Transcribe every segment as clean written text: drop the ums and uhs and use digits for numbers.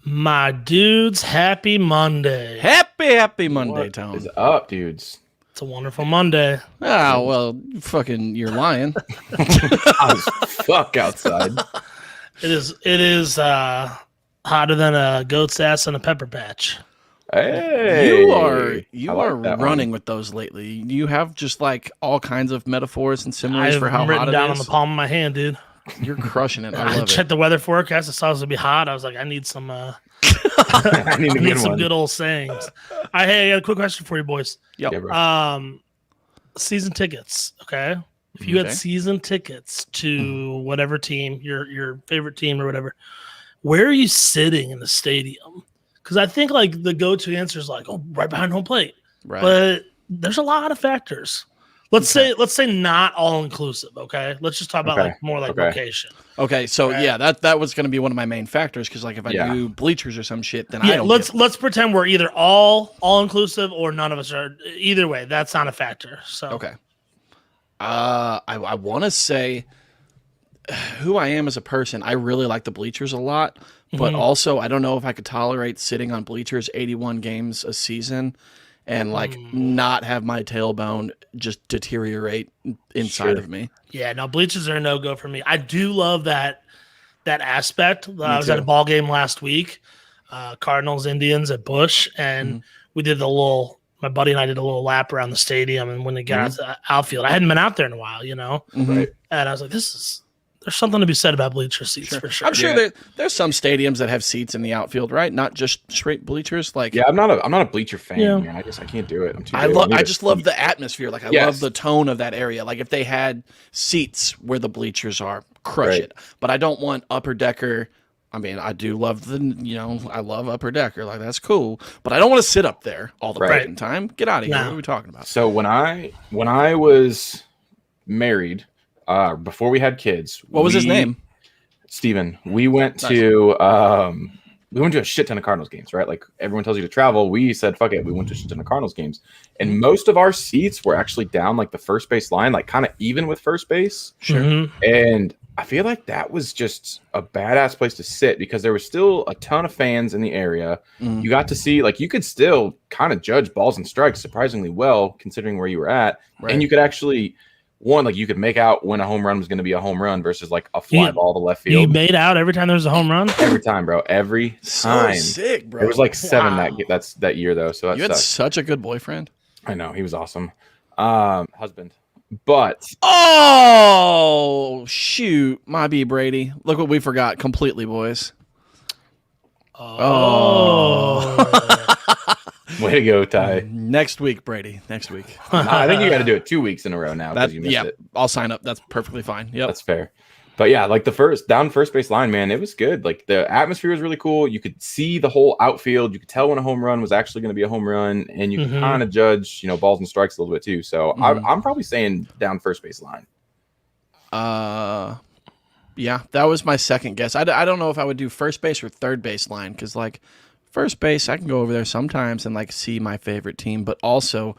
My dudes, happy Monday. Happy Monday, What Tom. is up, dudes? It's a wonderful Monday. Ah, well, fucking, you're lying. Hot as fuck outside. It is hotter than a goat's ass in a pepper patch. Hey, You I like are that running one. with those lately. You have just like all kinds of metaphors and similes I've for how written hot down it on the is. palm of my hand, dude. You're crushing it. I I love checked it. the weather forecast. I saw it was gonna be hot. I was like, I need some I need I a need good some one. good old sayings. Hey, I got a quick question for you boys. Yep. Yeah, bro. Season tickets, okay? If you Okay. had season tickets to whatever team, your favorite team or whatever, where are you sitting in the stadium? Because I think like the go-to answer is like, oh, right behind home plate. Right. But there's a lot of factors. Let's say not all inclusive, okay? Let's just talk about Okay, like more like okay. location. Okay, so Okay. yeah, that was going to be one of my main factors because like if I Yeah. do bleachers or some shit, then I Yeah, don't. let's pretend we're either all inclusive or none of us are. Either way, that's not a factor. So Okay. I want to say who I am as a person. I really like the bleachers a lot, but also I don't know if I could tolerate sitting on bleachers 81 games a season and like not have my tailbone just deteriorate inside Sure. of me. yeah, no, bleachers are a no go for me. I do love that aspect. I was at a too. ball game last week, Cardinals Indians at Busch, and we did my buddy and I did a little lap around the stadium. And when they got out to the outfield, I hadn't been out there in a while, Right. and I was like, there's something to be said about bleacher seats for sure. I'm sure there's some stadiums that have seats in the outfield, right? Not just straight bleachers. Like Yeah, I'm not a bleacher fan, Yeah. man. I can't do it. I'm too. I big. love. need I a just love seat. the atmosphere. Like I Yes. love the tone of that area. Like if they had seats where the bleachers are, crush Right. it. But I don't want upper decker. I mean, I do love I love upper decker. Like that's cool. But I don't want to sit up there all the Right. fucking time. Get out of here. No. What are we talking about? So when I was married, before we had kids, What was his name? Steven. We went to a shit ton of Cardinals games, right? Like everyone tells you to travel. We said, fuck it. We went to a shit ton of Cardinals games. And most of our seats were actually down like the first base line, like kind of even with first base. Sure. Mhm. And I feel like that was just a badass place to sit because there was still a ton of fans in the area. Mm. You got to see, like, you could still kind of judge balls and strikes surprisingly well considering where you were at. Right. And you could actually, like you could make out when a home run was going to be a home run versus like a fly Yeah. ball to left You field. made out every time there was a home run. Every time, bro. Every So time. sick, bro. There was like 7 Wow. that year though, so that you had sucked. such a good boyfriend. I know he was awesome, husband. But Oh shoot, my B Brady. Look what we forgot completely, boys. way to go, Ty. Next week, Brady. Next week. I think you got to do it 2 weeks in a row now because you missed it. I'll sign up. That's perfectly fine. Yep. That's fair. But yeah, like the first base line, man, it was good. Like the atmosphere was really cool. You could see the whole outfield. You could tell when a home run was actually going to be a home run, and you could kind of judge, balls and strikes a little bit too. So I'm probably saying down first base line. Yeah, that was my second guess. I don't know if I would do first base or third base line because, like, first base, I can go over there sometimes and, like, see my favorite team. But also,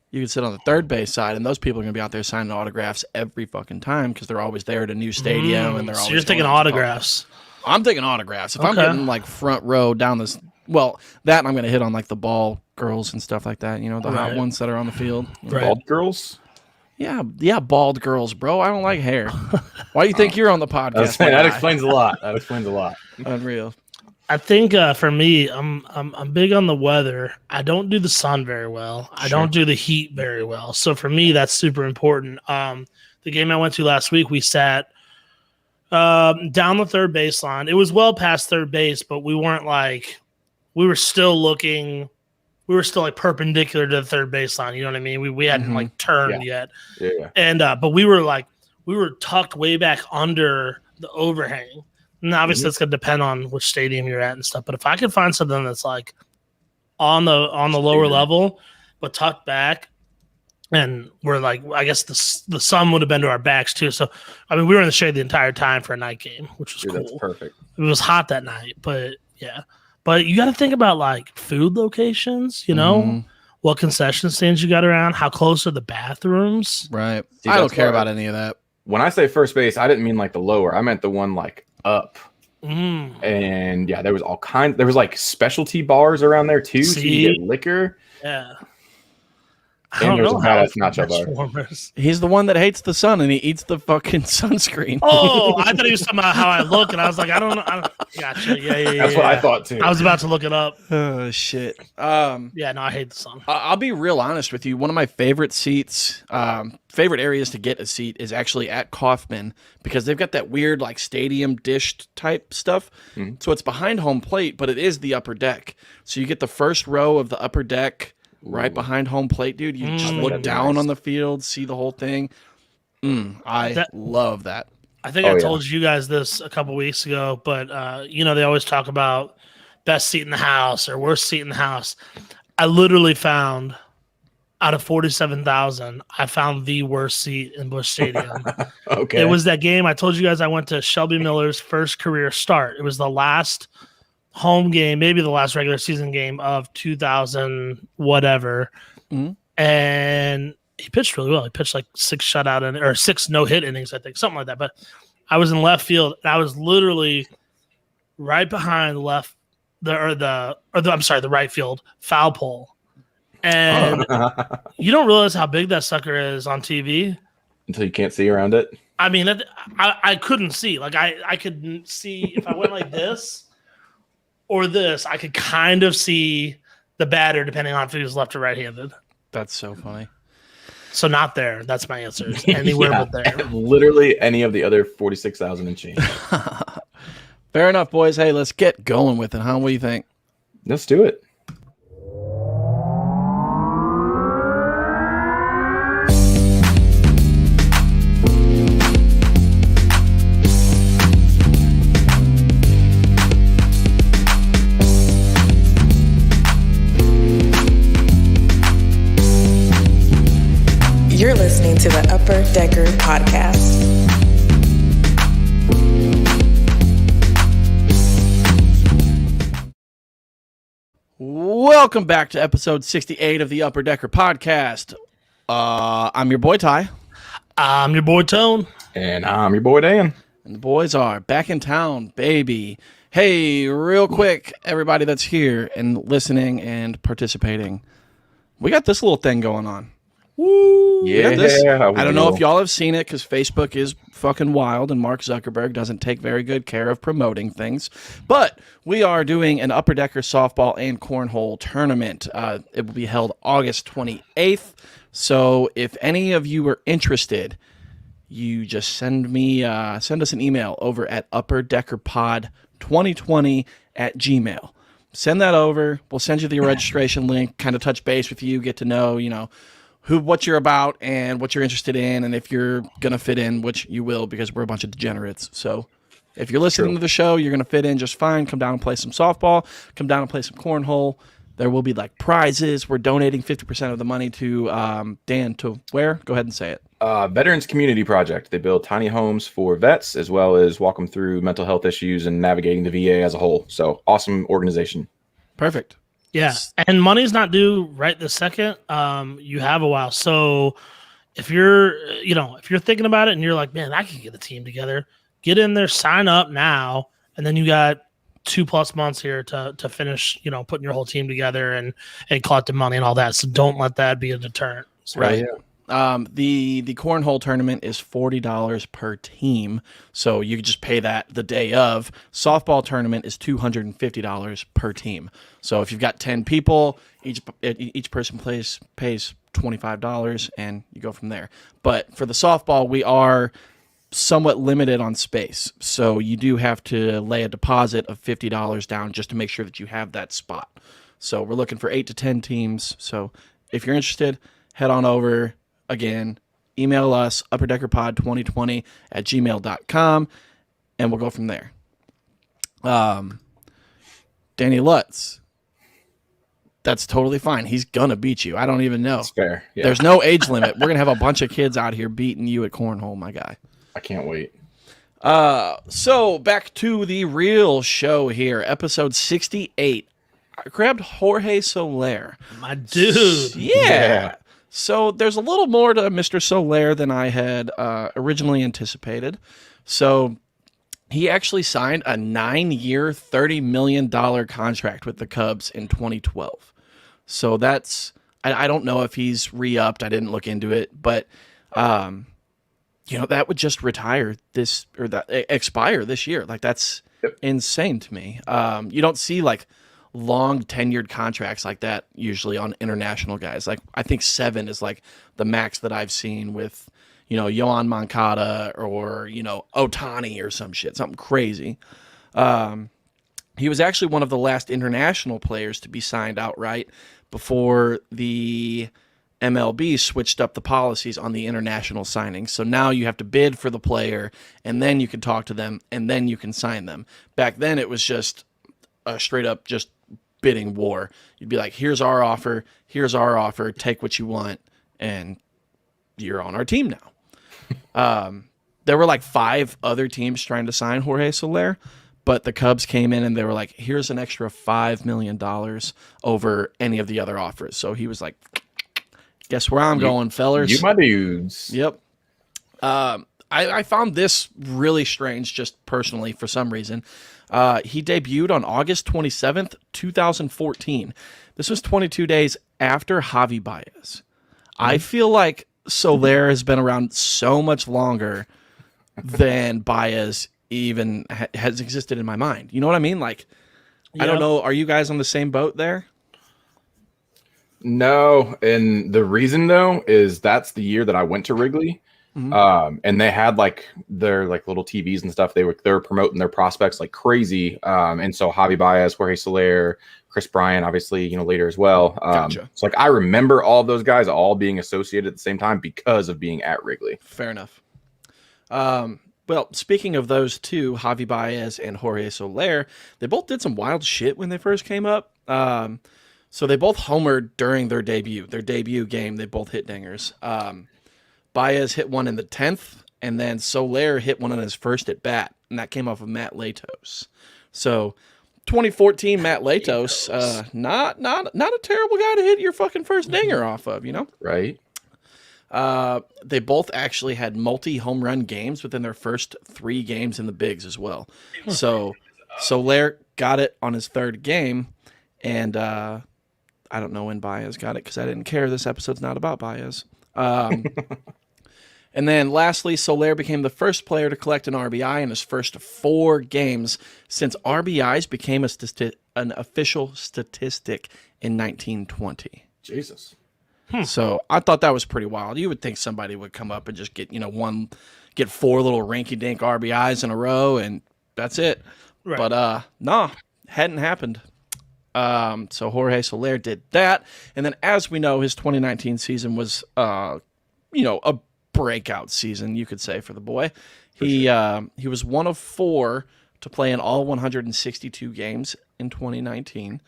you can sit on the third base side, and those people are going to be out there signing autographs every fucking time because they're always there at a new stadium. And they're So always you're taking going to autographs. I'm taking autographs. If I'm Okay. getting, like, front row down this – well, that and I'm going to hit on, like, the ball girls and stuff like that, the hot Right. ones that are on the field. Right. Bald girls. Yeah, bald girls, bro. I don't like hair. Why do you think you're on the podcast? my That guy? explains a lot. That explains a lot. Unreal. I think for me, I'm big on the weather. I don't do the sun very well. I don't do the heat very well. So for me, that's super important. The game I went to last week, we sat down the third baseline. It was well past third base, but we weren't like we were still like perpendicular to the third baseline. You know what I mean? We hadn't like turned yet. Yeah. And but we were tucked way back under the overhang. And obviously that's gonna depend on which stadium you're at and stuff. But if I could find something that's like on the lower level, but tucked back, and we're like, I guess the sun would have been to our backs too. So I mean, we were in the shade the entire time for a night game, which was Dude, cool. that's perfect. It was hot that night, but yeah. But you got to think about like food locations, what concession stands you got around, how close are the bathrooms? Right. See, I don't that's care why- about any of that. When I say first base, I didn't mean like the lower. I meant the one like up. And yeah, there was all kinds. There was like specialty bars around there too, so you get liquor. Yeah. And there was a badass nacho bar. Warmers. He's the one that hates the sun and he eats the fucking sunscreen. Oh, I thought he was talking about how I look, and I was like, I don't know. Gotcha. Yeah. That's what I thought too. I was about to look it up. Oh shit. Yeah, no, I hate the sun. I'll be real honest with you. One of my favorite seats, favorite areas to get a seat is actually at Kaufman because they've got that weird like stadium dished type stuff. Mm-hmm. So it's behind home plate, but it is the upper deck. So you get the first row of the upper deck. Right behind home plate, dude. You just look down on the field, see the whole thing. I love that. I think I told you guys this a couple weeks ago, but they always talk about best seat in the house or worst seat in the house. I literally found, out of 47,000, I found the worst seat in Busch Stadium. Okay. It was that game. I told you guys I went to Shelby Miller's first career start. It was the last home game, maybe the last regular season game of 2000 whatever, and he pitched really well. He pitched like 6 shutout or 6 no-hit innings, I think, something like that. But I was in left field, and I was literally right behind the right field foul pole, and you don't realize how big that sucker is on TV until you can't see around it. I mean, I couldn't see. Like I could see if I went like this. Or this, I could kind of see the batter depending on if he was left or right-handed. That's so funny. So not there. That's my answer. Anywhere but there. Literally any of the other 46,000 and change. Fair enough, boys. Hey, let's get going with it, huh? What do you think? Let's do it. You're listening to the Upper Decker Podcast. Welcome back to episode 68 of the Upper Decker Podcast. I'm your boy Ty. I'm your boy Tone. And I'm your boy Dan. And the boys are back in town, baby. Hey, real quick, everybody that's here and listening and participating, we got this little thing going on. Woo! Yeah, I don't know if y'all have seen it because Facebook is fucking wild and Mark Zuckerberg doesn't take very good care of promoting things. But we are doing an Upper Decker softball and cornhole tournament. It will be held August 28th. So if any of you are interested, you just send us an email over at upperdeckerpod2020@gmail.com. Send that over. We'll send you the registration link, kind of touch base with you, get to know, what you're about and what you're interested in, and if you're going to fit in, which you will because we're a bunch of degenerates. So if you're listening to the show, you're going to fit in just fine. Come down and play some softball. Come down and play some cornhole. There will be like prizes. We're donating 50% of the money to Dan to where? Go ahead and say it. Veterans Community Project. They build tiny homes for vets as well as walk them through mental health issues and navigating the VA as a whole. So awesome organization. Perfect. Yeah, and money's not due right this second. You have a while. So if you're thinking about it and you're like, man, I can get a team together, get in there, sign up now, and then you got 2+ months here to finish, putting your whole team together and collecting money and all that. So don't let that be a deterrent. So, right. Yeah. The cornhole tournament is $40 per team, so you just pay that the day of. Softball tournament is $250 per team. So if you've got 10 people, each person pays $25, and you go from there. But for the softball, we are somewhat limited on space, so you do have to lay a deposit of $50 down just to make sure that you have that spot. So we're looking for 8 to 10 teams. So if you're interested, head on over. Again, email us, upperdeckerpod2020@gmail.com, and we'll go from there. Danny Lutz, that's totally fine. He's going to beat you. I don't even know. That's fair. Yeah. There's no age limit. We're going to have a bunch of kids out here beating you at cornhole, my guy. I can't wait. So back to the real show here, episode 68. I grabbed Jorge Soler. My dude. Yeah. So there's a little more to Mr. Soler than I had originally anticipated. So He actually signed a 9-year, $30 million contract with the Cubs in 2012. So that's, I don't know if he's re-upped. I didn't look into it, but, that would just retire expire this year. Like, that's insane to me. You don't see like long tenured contracts like that usually on international guys. Like, I think 7 is like the max that I've seen with, Yohan Moncada or, Otani or some shit, something crazy. He was actually one of the last international players to be signed outright before the MLB switched up the policies on the international signings. So now you have to bid for the player, and then you can talk to them, and then you can sign them. Back then, it was just a straight up just bidding war. You'd be like, here's our offer, take what you want, and you're on our team now. There were like 5 other teams trying to sign Jorge Soler, but the Cubs came in and they were like, here's an extra $5 million over any of the other offers. So he was like, guess where I'm going, fellers. You my dudes. Yep. I found this really strange just personally for some reason. He debuted on August 27th, 2014. This was 22 days after Javi Baez. I feel like Soler has been around so much longer than Baez even has existed in my mind. You know what I mean? Like, yep. I don't know. Are you guys on the same boat there? No, and the reason though is that's the year that I went to Wrigley, and they had like their like little TVs and stuff. They were promoting their prospects like crazy, and so Javi Baez, Jorge Soler, Chris Bryant, obviously later as well. Gotcha. So like I remember all of those guys all being associated at the same time because of being at Wrigley. Fair enough. Well, speaking of those two, Javi Baez and Jorge Soler, they both did some wild shit when they first came up. So they both homered during their debut. Their debut game, they both hit dingers. Baez hit one in the 10th, and then Soler hit one on his first at bat, and that came off of Matt Latos. So 2014 Matt Latos, not a terrible guy to hit your fucking first dinger off of, Right. They both actually had multi-home run games within their first 3 games in the bigs as well. So Soler got it on his 3rd game, and I don't know when Baez got it because I didn't care. This episode's not about Baez. And then lastly, Soler became the first player to collect an RBI in his first 4 games since RBIs became an official statistic in 1920. Jesus. So I thought that was pretty wild. You would think somebody would come up and just get, get 4 little rinky-dink RBIs in a row, and that's it. Right. But nah, hadn't happened. So Jorge Soler did that. And then as we know, his 2019 season was, a breakout season, you could say, for the boy. He was one of 4 to play in all 162 games in 2019.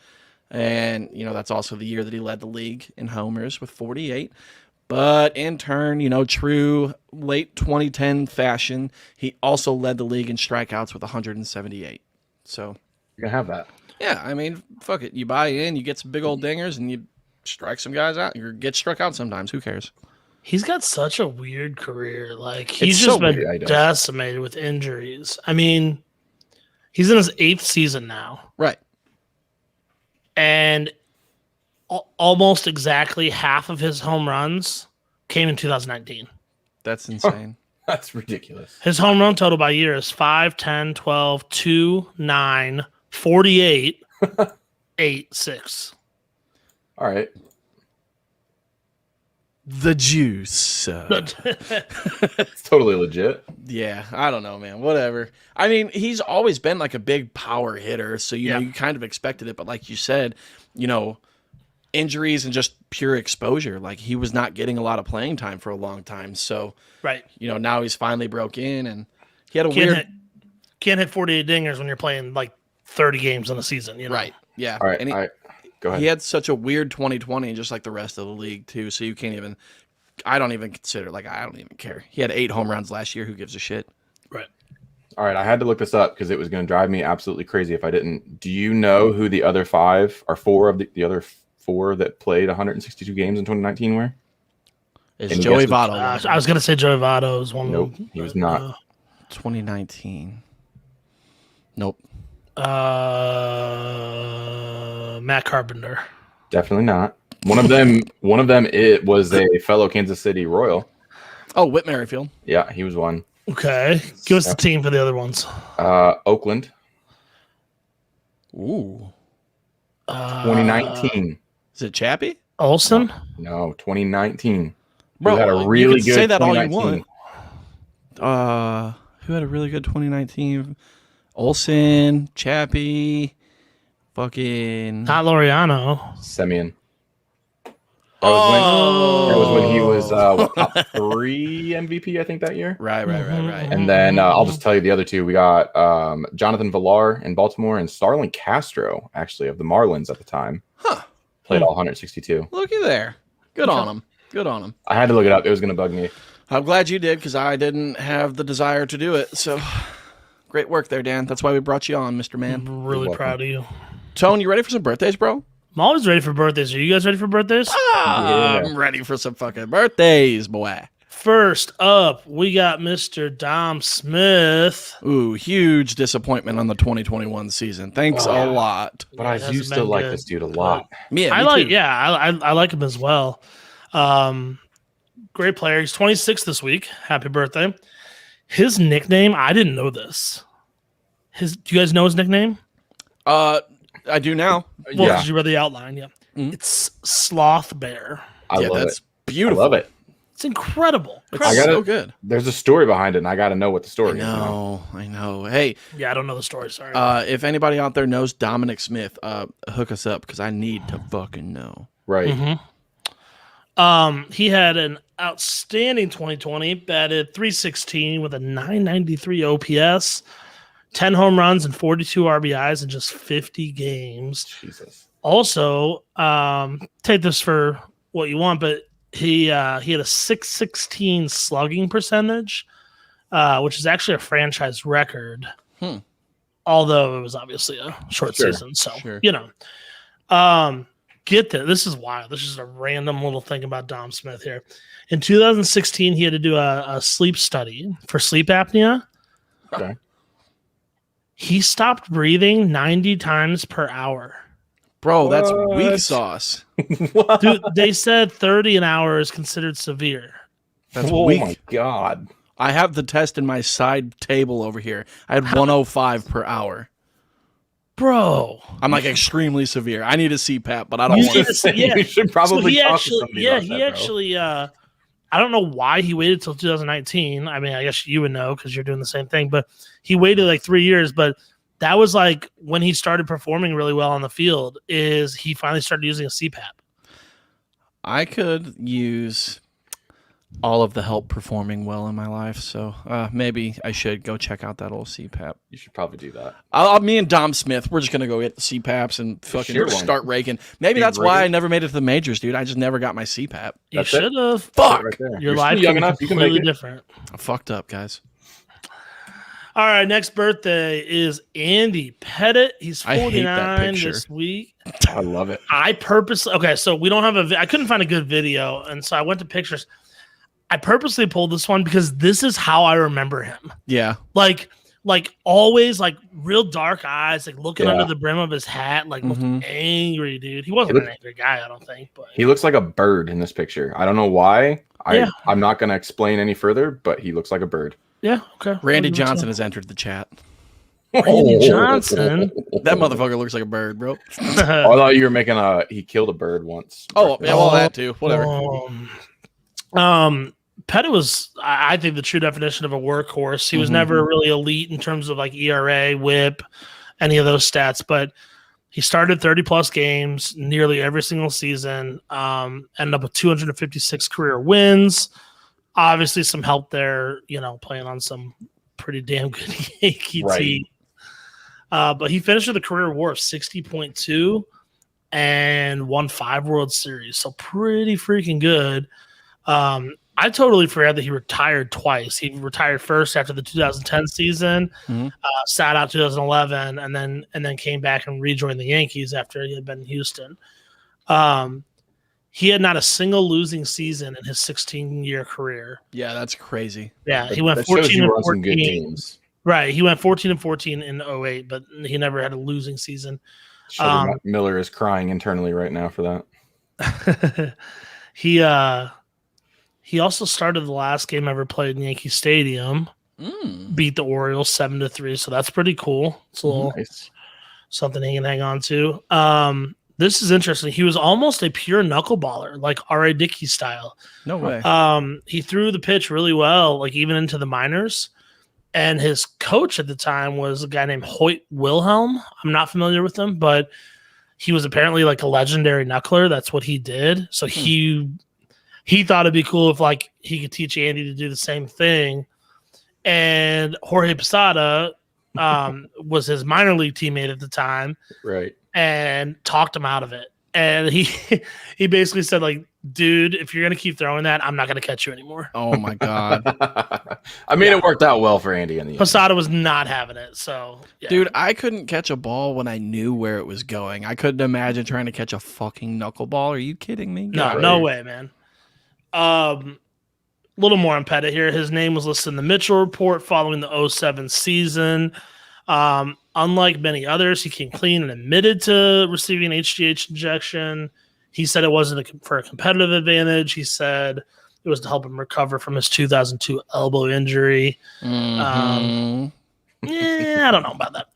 And, that's also the year that he led the league in homers with 48. But in turn, true late 2010 fashion, he also led the league in strikeouts with 178. So you're going to have that. Yeah, I mean, fuck it. You buy in, you get some big old dingers, and you strike some guys out. You get struck out sometimes. Who cares? He's got such a weird career. Like, he's just been decimated with injuries. I mean, he's in his 8th season now. Right. And almost exactly half of his home runs came in 2019. That's insane. That's ridiculous. His home run total by year is 5, 10, 12, 2, 9, 48, 8, 6. All right. The juice. It's totally legit. Yeah, I don't know, man. Whatever. I mean, he's always been like a big power hitter, so know you kind of expected it. But like you said, injuries and just pure exposure. Like, he was not getting a lot of playing time for a long time. So right, now he's finally broke in, and he had a can't hit 48 dingers when you're playing like 30 games in a season. Right. Yeah. All right. Go ahead. He had such a weird 2020, just like the rest of the league, too. So you can't even – I don't even consider – I don't even care. He had 8 home runs last year. Who gives a shit? Right. All right. I had to look this up because it was going to drive me absolutely crazy if I didn't. Do you know who the other 5 or 4 of the other 4 that played 162 games in 2019 were? It's Joey Votto. I was going to say Joey Votto is one. Nope, he was not. 2019. Nope. Matt Carpenter. Definitely not. One of them. It was a fellow Kansas City Royal. Oh, Whit Merrifield. Yeah, he was one. Okay. Give us the team for the other ones. Oakland. Ooh. 2019. Is it Chappie? Olsen? No, 2019. Bro, who had a you really can good say that all you 2019. want. Who had a really good 2019? Olsen, Chappie, fucking. Not Laureano. Semyon. Oh, That was when he was top 3 MVP, I think, that year. Right. And then I'll just tell you the other two. We got Jonathan Villar in Baltimore and Starlin Castro, actually, of the Marlins at the time. Huh. Played all 162. Looky there. Good on him. Good on him. I had to look it up. It was going to bug me. I'm glad you did because I didn't have the desire to do it. So great work there, Dan. That's why we brought you on, Mr. Man. I'm really proud of you. Tone, you ready for some birthdays, bro? I'm always ready for birthdays. Are you guys ready for birthdays? Yeah. I'm ready for some fucking birthdays, boy. First up, we got Mr. Dom Smith. Ooh, huge disappointment on the 2021 season. Thanks a lot. But I do still like this dude a lot. Yeah, I me like, too. I like him as well. Great player. He's 26 this week. Happy birthday. His nickname, I didn't know this. Do you guys know his nickname? I do now. Well, Yeah. 'cause you read the outline. Yeah, Mhm. it's Sloth Bear. I love that's it. beautiful. I love it. It's incredible. It's I gotta- so good. There's a story behind it, and I got to know what the story is. I know. Hey, Yeah, I don't know the story. Sorry. if anybody out there knows Dominic Smith, hook us up because I need to fucking know. Right. He had an outstanding 2020. Batted .316 with a .993 OPS, 10 home runs and 42 RBIs in just 50 games. Jesus. Also, take this for what you want, but he had a .616 slugging percentage, which is actually a franchise record. Although it was obviously a short season, so you know. Get this. This is wild. This is a random little thing about Dom Smith here. In 2016, he had to do a sleep study for sleep apnea. Okay. He stopped breathing 90 times per hour. Bro, that's What? weak sauce. Dude, they said 30 an hour is considered severe. That's Oh weak. my God. I have the test in my side table over here. I had 105 per hour. Bro. I'm like extremely severe. I need a CPAP, but I don't You want need to. to- yeah. You should probably So he talk actually, to somebody about that, bro. I don't know why he waited till 2019. I mean, I guess you would know because you're doing the same thing, but he waited like 3 years. But that was like when he started performing really well on the field. Is he finally started using a CPAP? I could use all of the help performing well in my life, so maybe I should go check out that old CPAP. You should probably do that. Me and Dom Smith, we're just gonna go get the CPAPs and fucking Sure. start raking. Maybe Be that's why I raking. never made it to the majors, dude. I just never got my CPAP. You That's it. should have. Fuck, Right there. Your You're life still young can be enough. You can make completely it. different. I fucked up, guys. All right, next birthday is Andy Pettit. He's I hate that 49 picture. this week. I love it. I purposely so we don't have I couldn't find a good video, and so I went to pictures. I purposely pulled this one because this is how I remember him. Yeah, Like always, like real dark eyes, like looking Yeah. under the brim of his hat, like looking angry, dude. He wasn't an angry guy, I don't think, but He looks like a bird in this picture. I don't know why. Yeah. I'm not going to explain any further, but he looks like a bird. yeah, okay. Randy I'll give it to Johnson him. has entered the chat. Randy Johnson. That motherfucker looks like a bird, bro. Oh, I thought you were making he killed a bird once. Oh, yeah, well, that too. Whatever. Pettit was, I think, the true definition of a workhorse. He was never really elite in terms of like ERA, WHIP, any of those stats, but he started 30 plus games nearly every single season. Ended up with 256 career wins. Obviously, some help there, playing on some pretty damn good Yankee team. But he finished with a career WAR of 60.2 and won 5 World Series. So pretty freaking good. I totally forgot that he retired twice. He retired first after the 2010 season, sat out 2011, and then came back and rejoined the Yankees after he had been in Houston. He had not a single losing season in his 16-year career. Yeah, that's crazy. Yeah, he went That shows 14 you and were on some good 14. teams. Right. He went 14-14 in 08, but he never had a losing season. Sugar Miller is crying internally right now for that. He also started the last game ever played in Yankee Stadium. Beat the Orioles 7-3, so that's pretty cool. It's a little something he can hang on to. This is interesting. He was almost a pure knuckleballer, like R.A. Dickey style. No way. He threw the pitch really well, like even into the minors. And his coach at the time was a guy named Hoyt Wilhelm. I'm not familiar with him, but he was apparently like a legendary knuckler. That's what he did. So he thought it'd be cool if like he could teach Andy to do the same thing. And Jorge Posada was his minor league teammate at the time. Right. And talked him out of it. And he basically said, like, dude, if you're going to keep throwing that, I'm not going to catch you anymore. Oh, my God. I mean, it worked out well for Andy in the end. Posada was not having it. So, yeah. Dude, I couldn't catch a ball when I knew where it was going. I couldn't imagine trying to catch a fucking knuckleball. Are you kidding me? No way, man. Little more on Pettit here. His name was listed in the Mitchell report following the 07 season. Unlike many others, he came clean and admitted to receiving an HGH injection. He said it wasn't for a competitive advantage. He said it was to help him recover from his 2002 elbow injury. I don't know about that.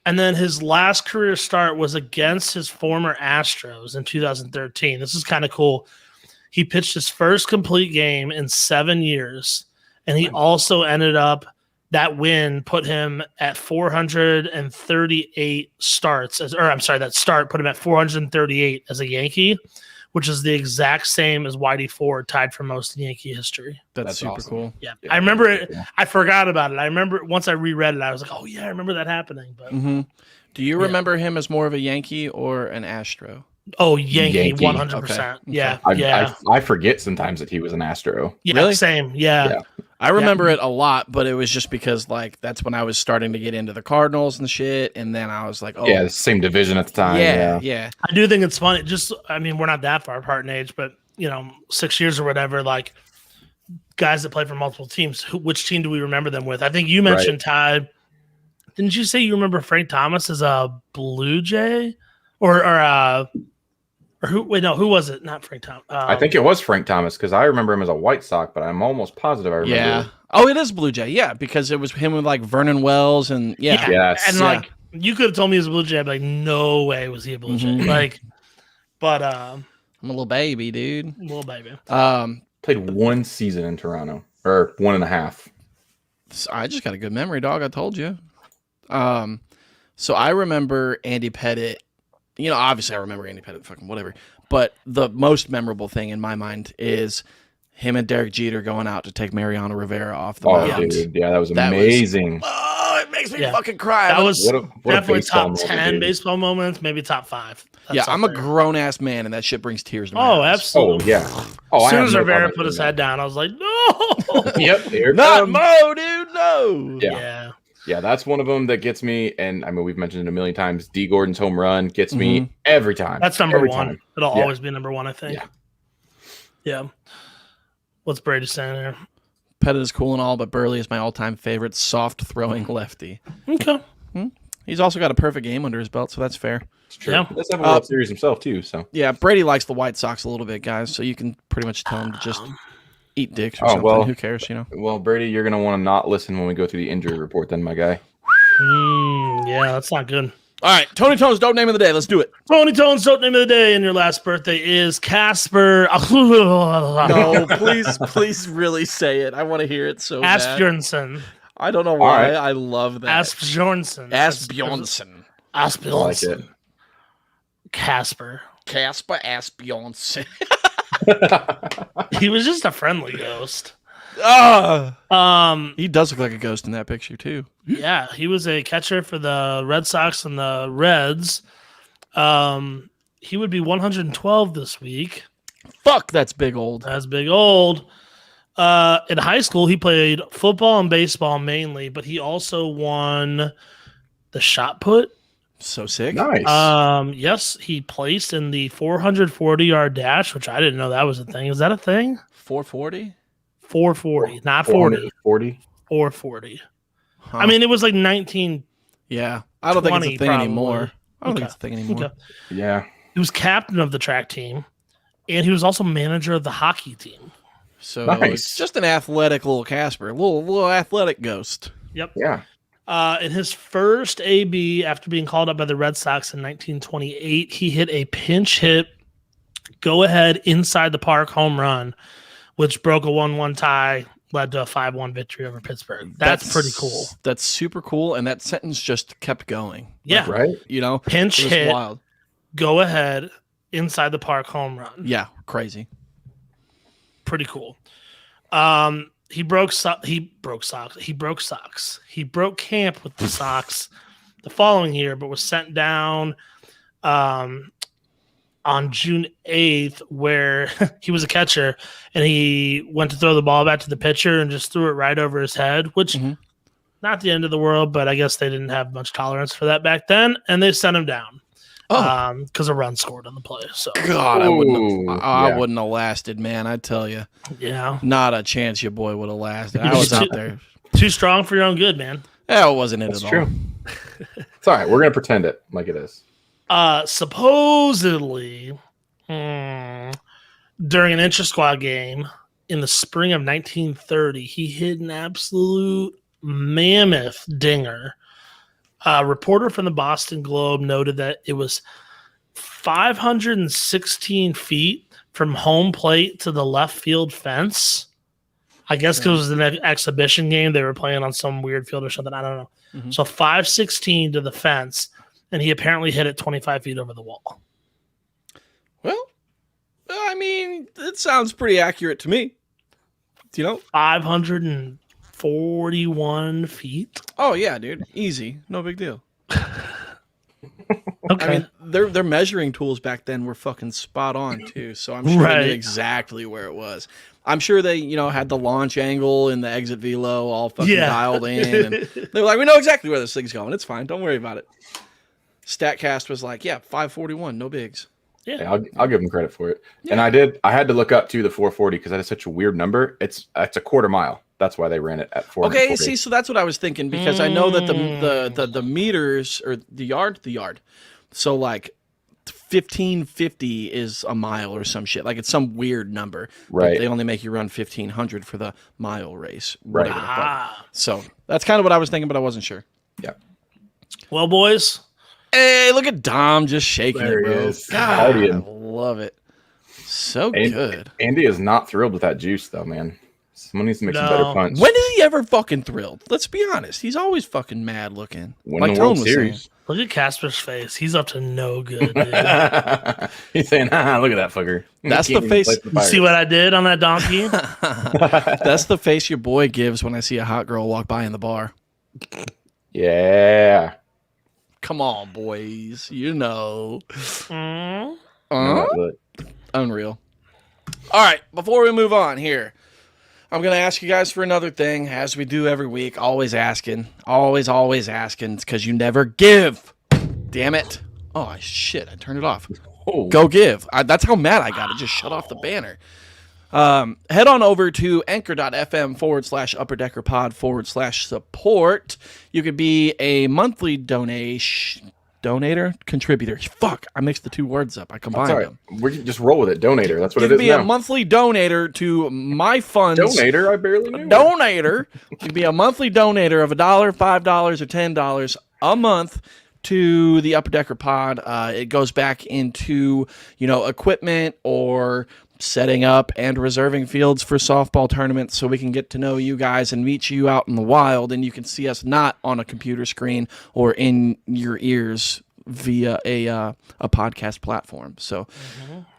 And then his last career start was against his former Astros in 2013. This is kind of cool. He pitched his first complete game in 7 years, and he also ended up that win put him at 438 starts. That start put him at 438 as a Yankee, which is the exact same as Whitey Ford, tied for most in Yankee history. That's super awesome. cool. Yeah. I remember it. Yeah. I forgot about it. I remember once I reread it, I was like, oh, yeah, I remember that happening. But do you remember him as more of a Yankee or an Astro? Oh, Yankee. 100%. Okay. Yeah. I forget sometimes that he was an Astro. Yeah, really? Same. Yeah. I remember it a lot, but it was just because like that's when I was starting to get into the Cardinals and shit, and then I was like, oh, yeah, the same division at the time. Yeah. I do think it's funny. We're not that far apart in age, but 6 years or whatever. Like guys that play for multiple teams. Which team do we remember them with? I think you mentioned Ty. Didn't you say you remember Frank Thomas as a Blue Jay, or who? Wait, no, who was it? Not Frank Thomas. I think it was Frank Thomas because I remember him as a White Sox, but I'm almost positive I remember. Yeah. Oh, it is Blue Jay. Yeah, because it was him with like Vernon Wells and Yes. And like you could have told me he was a Blue Jay, I'd be like, no way was he a Blue Jay. Like, but I'm a little baby, dude. Little baby. Played 1 season in Toronto, or 1.5. I just got a good memory, dog. I told you. So I remember Andy Pettit. Obviously I remember Andy Pettit, fucking whatever. But the most memorable thing in my mind is him and Derek Jeter going out to take Mariano Rivera off the mound. Dude. Yeah, that was amazing. It makes me fucking cry. That was definitely top 10 moment, baseball moments, maybe top 5. I'm a grown-ass man, and that shit brings tears to my eyes. Absolutely. Oh, yeah. As soon as Rivera put his head down, I was like, no! Yep. Not Mo, dude, no! Yeah. Yeah, that's one of them that gets me, and I mean we've mentioned it a million times. D. Gordon's home run gets me every time. That's number one. It'll always be number one, I think. Yeah. What's Brady saying there? Pettit is cool and all, but Burley is my all-time favorite soft-throwing lefty. Okay. He's also got a perfect game under his belt, so that's fair. It's true. Yeah. Let's have a World Series himself too. So yeah, Brady likes the White Sox a little bit, guys. So you can pretty much tell him to just eat dicks or something. Well, who cares, Well, Brady, you're going to want to not listen when we go through the injury report then, my guy. Yeah, that's not good. All right, Tony Tone's dope name of the day. Let's do it. Tony Tone's dope name of the day, and your last birthday is Casper. No, please really say it. I want to hear it so bad. Asbjornsen. I don't know why. Right. I love that. Asbjornsen. Asbjornsen. Asbjornsen. I like it. Casper Asbjornsen. He was just a friendly ghost. He does look like a ghost in that picture too. Yeah, he was a catcher for the Red Sox and the Reds. He would be 112 this week. Fuck, that's big old. That's big old. In high school, he played football and baseball mainly, but he also won the shot put. So sick. Nice. Yes, he placed in the 440-yard dash, which I didn't know that was a thing. Is that a thing? 440? 440, not 40. 40. 440. Huh. I mean, it was like 19. Yeah. I don't think it's a 20 thing probably. anymore. I don't think Okay. it's a thing anymore. Okay. Yeah. He was captain of the track team, and he was also manager of the hockey team. So Nice. just an athletic little Casper, little athletic ghost. Yep. Yeah. In his first AB after being called up by the Red Sox in 1928, he hit a pinch hit, go ahead inside the park home run, which broke a 1-1 tie, led to a 5-1 victory over Pittsburgh. That's pretty cool. That's super cool, and that sentence just kept going. Yeah. Right. You know, Pinch it was hit, wild. go ahead inside the park home run. Yeah, crazy. Pretty cool. He broke socks. He broke camp with the Sox the following year, but was sent down on June 8th, where he was a catcher and he went to throw the ball back to the pitcher and just threw it right over his head, which not the end of the world, but I guess they didn't have much tolerance for that back then, and they sent him down. Because a run scored on the play. So God, I yeah. wouldn't have lasted, man. I tell you, yeah, not a chance your boy would have lasted. I was out there. Too strong for your own good, man. That wasn't it That's at true. all. It's all right. We're gonna pretend it like it is. Supposedly, during an intra-squad game in the spring of 1930, he hit an absolute mammoth dinger. A reporter from the Boston Globe noted that it was 516 feet from home plate to the left field fence. I guess because it was an exhibition game. They were playing on some weird field or something. I don't know. Mhm. So 516 to the fence, and he apparently hit it 25 feet over the wall. Well, I mean, it sounds pretty accurate to me. You know? 541 feet. Oh yeah, dude, easy, no big deal. Okay. I mean, their measuring tools back then were fucking spot on too. So I'm sure they knew exactly where it was. I'm sure they, had the launch angle and the exit velo all fucking dialed in, and they were like, "We know exactly where this thing's going. It's fine. Don't worry about it." Statcast was like, "Yeah, 541, no bigs." Yeah, I'll give them credit for it. Yeah. And I had to look up to the 440 because that is such a weird number. It's a quarter mile. That's why they ran it at 440. Okay, see, so that's what I was thinking, because I know that the meters or the yard. So like 1550 is a mile or some shit. Like it's some weird number. Right. Like they only make you run 1500 for the mile race. Right. So that's kind of what I was thinking, but I wasn't sure. Yeah. Well, boys. Hey, look at Dom just shaking There it, he bro. is. God, I Partying. love it. So good. Andy is not thrilled with that juice, though, man. Someone needs to make some better punch. When is he ever fucking thrilled? Let's be honest. He's always fucking mad looking. Win like the Tone World was Series. saying. Look at Casper's face. He's up to no good, dude. He's saying, look at that fucker. That's He can't the even face- play for the You see Pirates." what I did on that donkey? That's the face your boy gives when I see a hot girl walk by in the bar. Yeah. Come on, boys. You know. Mm. No, Unreal. All right, before we move on here, I'm going to ask you guys for another thing, as we do every week. Always asking. Always asking. It's because you never give. Damn it. Oh, shit. I turned it off. Oh. Go give. That's how mad I got. It just shut off the banner. Head on over to anchor.fm/upperdeckerpod/support. You could be a monthly donator, contributor. Fuck, I mixed the two words up. I combined them. We can just roll with it. Donator. That's what You it could is be now. a monthly donator to my funds. Donator? I barely knew. Donator. You could be a monthly donator of $1, $5, or $10 a month to the Upper Decker Pod. It goes back into, equipment or setting up and reserving fields for softball tournaments, so we can get to know you guys and meet you out in the wild, and you can see us not on a computer screen or in your ears via a podcast platform. So,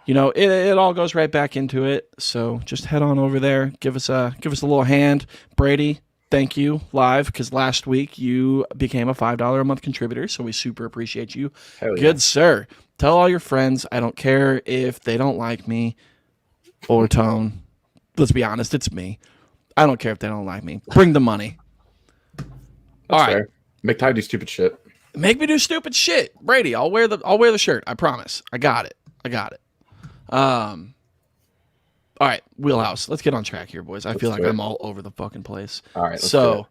it all goes right back into it. So just head on over there, give us a little hand. Brady, thank you live, because last week you became a $5 a month contributor, so we super appreciate you. Hell yeah. Good sir. Tell all your friends. I don't care if they don't like me or Tone. Let's be honest, it's me. I don't care if they don't like me. Bring the money. All right. Fair. Make Ty do stupid shit. Make me do stupid shit. Brady, I'll wear the shirt. I promise. I got it. All right, Wheelhouse. Let's get on track here, boys. I feel like do it. I'm all over the fucking place. All right, let's do so it.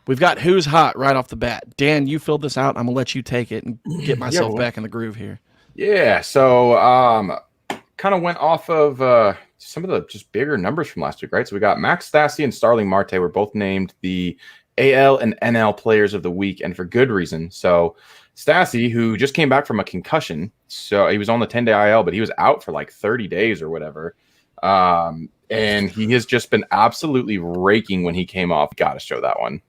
we've got who's hot right off the bat. Dan, you filled this out. I'm gonna let you take it and get myself back in the groove here. Yeah. So kind of went off of some of the just bigger numbers from last week, right? So we got Max Stassi and Starling Marte were both named the AL and NL Players of the Week, and for good reason. So Stassi, who just came back from a concussion, so he was on the 10-day IL, but he was out for like 30 days or whatever. And he has just been absolutely raking when he came off. Got to show that one.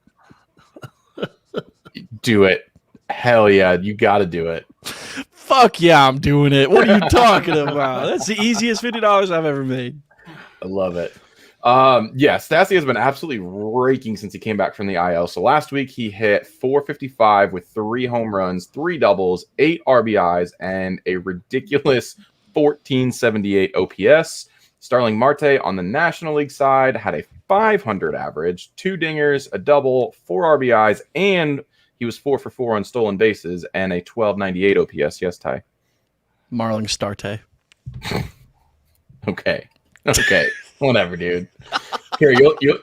Do it. Hell yeah, you got to do it. Fuck yeah, I'm doing it. What are you talking about? That's the easiest $50 I've ever made. I love it. Yeah, Stassi has been absolutely raking since he came back from the IL. So last week he hit 455 with 3 home runs, 3 doubles, 8 RBIs, and a ridiculous 1478 OPS. Starling Marte on the National League side had a 500 average, 2 dingers, a double, 4 RBIs, and he was 4 for 4 on stolen bases and a 1298 OPS. Yes, Ty. Marling Starte. Okay. Whatever, dude. Here,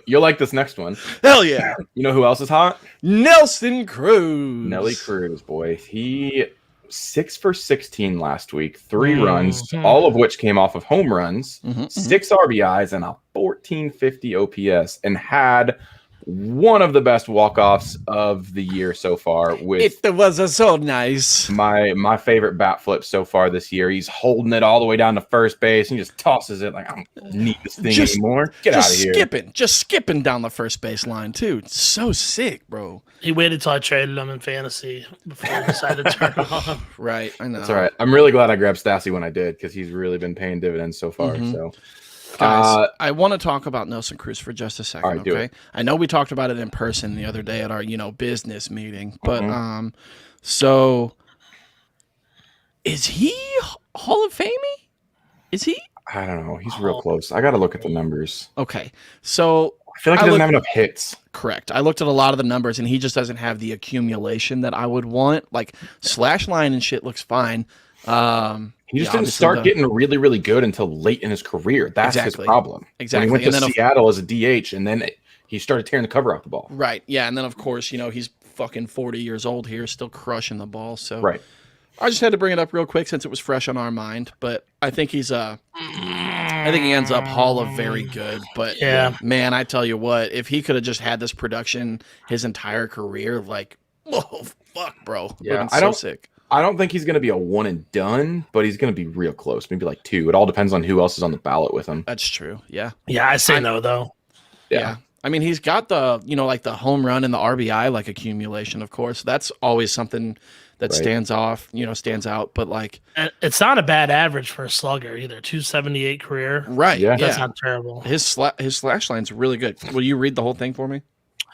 you'll like this next one. Hell yeah. You know who else is hot? Nelson Cruz. Nelly Cruz, boy. He 6 for 16 last week, 3 runs, all of which came off of home runs, 6 RBIs, and a 1450 OPS, and had one of the best walk-offs of the year so far. With it was so nice. My favorite bat flip so far this year. He's holding it all the way down to first base and he just tosses it like, I don't need this thing anymore. Get out of here. Just skipping down the first base line too. It's so sick, bro. He waited till I traded him in fantasy before he decided to turn it on. Right, I know. That's all right. I'm really glad I grabbed Stassi when I did because he's really been paying dividends so far. So. Guys, I want to talk about Nelson Cruz for just a second. All right, do okay, it. I know we talked about it in person the other day at our business meeting, but so is he Hall of Fame-y? Is he? I don't know. He's real close. I got to look at the numbers. Okay, so I feel like he doesn't have enough hits. Correct. I looked at a lot of the numbers, and he just doesn't have the accumulation that I would want. Like slash line and shit looks fine. He just didn't start getting really, really good until late in his career. That's his problem. Exactly. When he went to Seattle as a DH, and then he started tearing the cover off the ball. Right. Yeah. And then, of course, he's fucking 40 years old here, still crushing the ball. So right. I just had to bring it up real quick since it was fresh on our mind. But I think he ends up Hall of Very Good. But yeah, man, I tell you what, if he could have just had this production his entire career, like, whoa, fuck, bro. Yeah, sick. I don't think he's going to be a one and done, but he's going to be real close, maybe like 2. It all depends on who else is on the ballot with him. That's true. Yeah. Yeah, I say no though. Yeah. I mean, he's got the, like the home run and the RBI like accumulation, of course. That's always something that stands out, but like And it's not a bad average for a slugger either. 278 career. Right. Yeah. That's not terrible. His slash line's really good. Will you read the whole thing for me?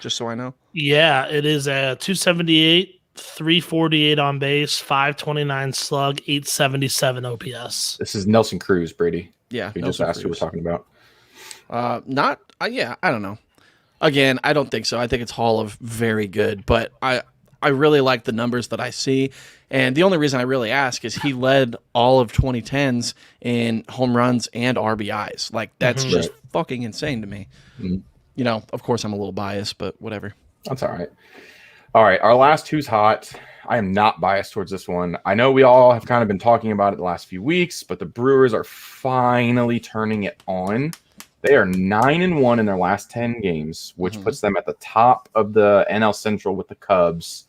Just so I know. Yeah, it is a 278. 348 on base, 529 slug, 877 OPS. This is Nelson Cruz, Brady. Yeah, we just asked who we're talking about. I don't know. Again, I don't think so. I think it's Hall of Very Good, but I really like the numbers that I see. And the only reason I really ask is he led all of 2010s in home runs and RBIs. Like, that's just fucking insane to me. Mm-hmm. Of course, I'm a little biased, but whatever. That's all right. All right, our last who's hot. I am not biased towards this one. I know we all have kind of been talking about it the last few weeks, but the Brewers are finally turning it on. They are 9-1 in their last 10 games, which puts them at the top of the NL Central with the Cubs.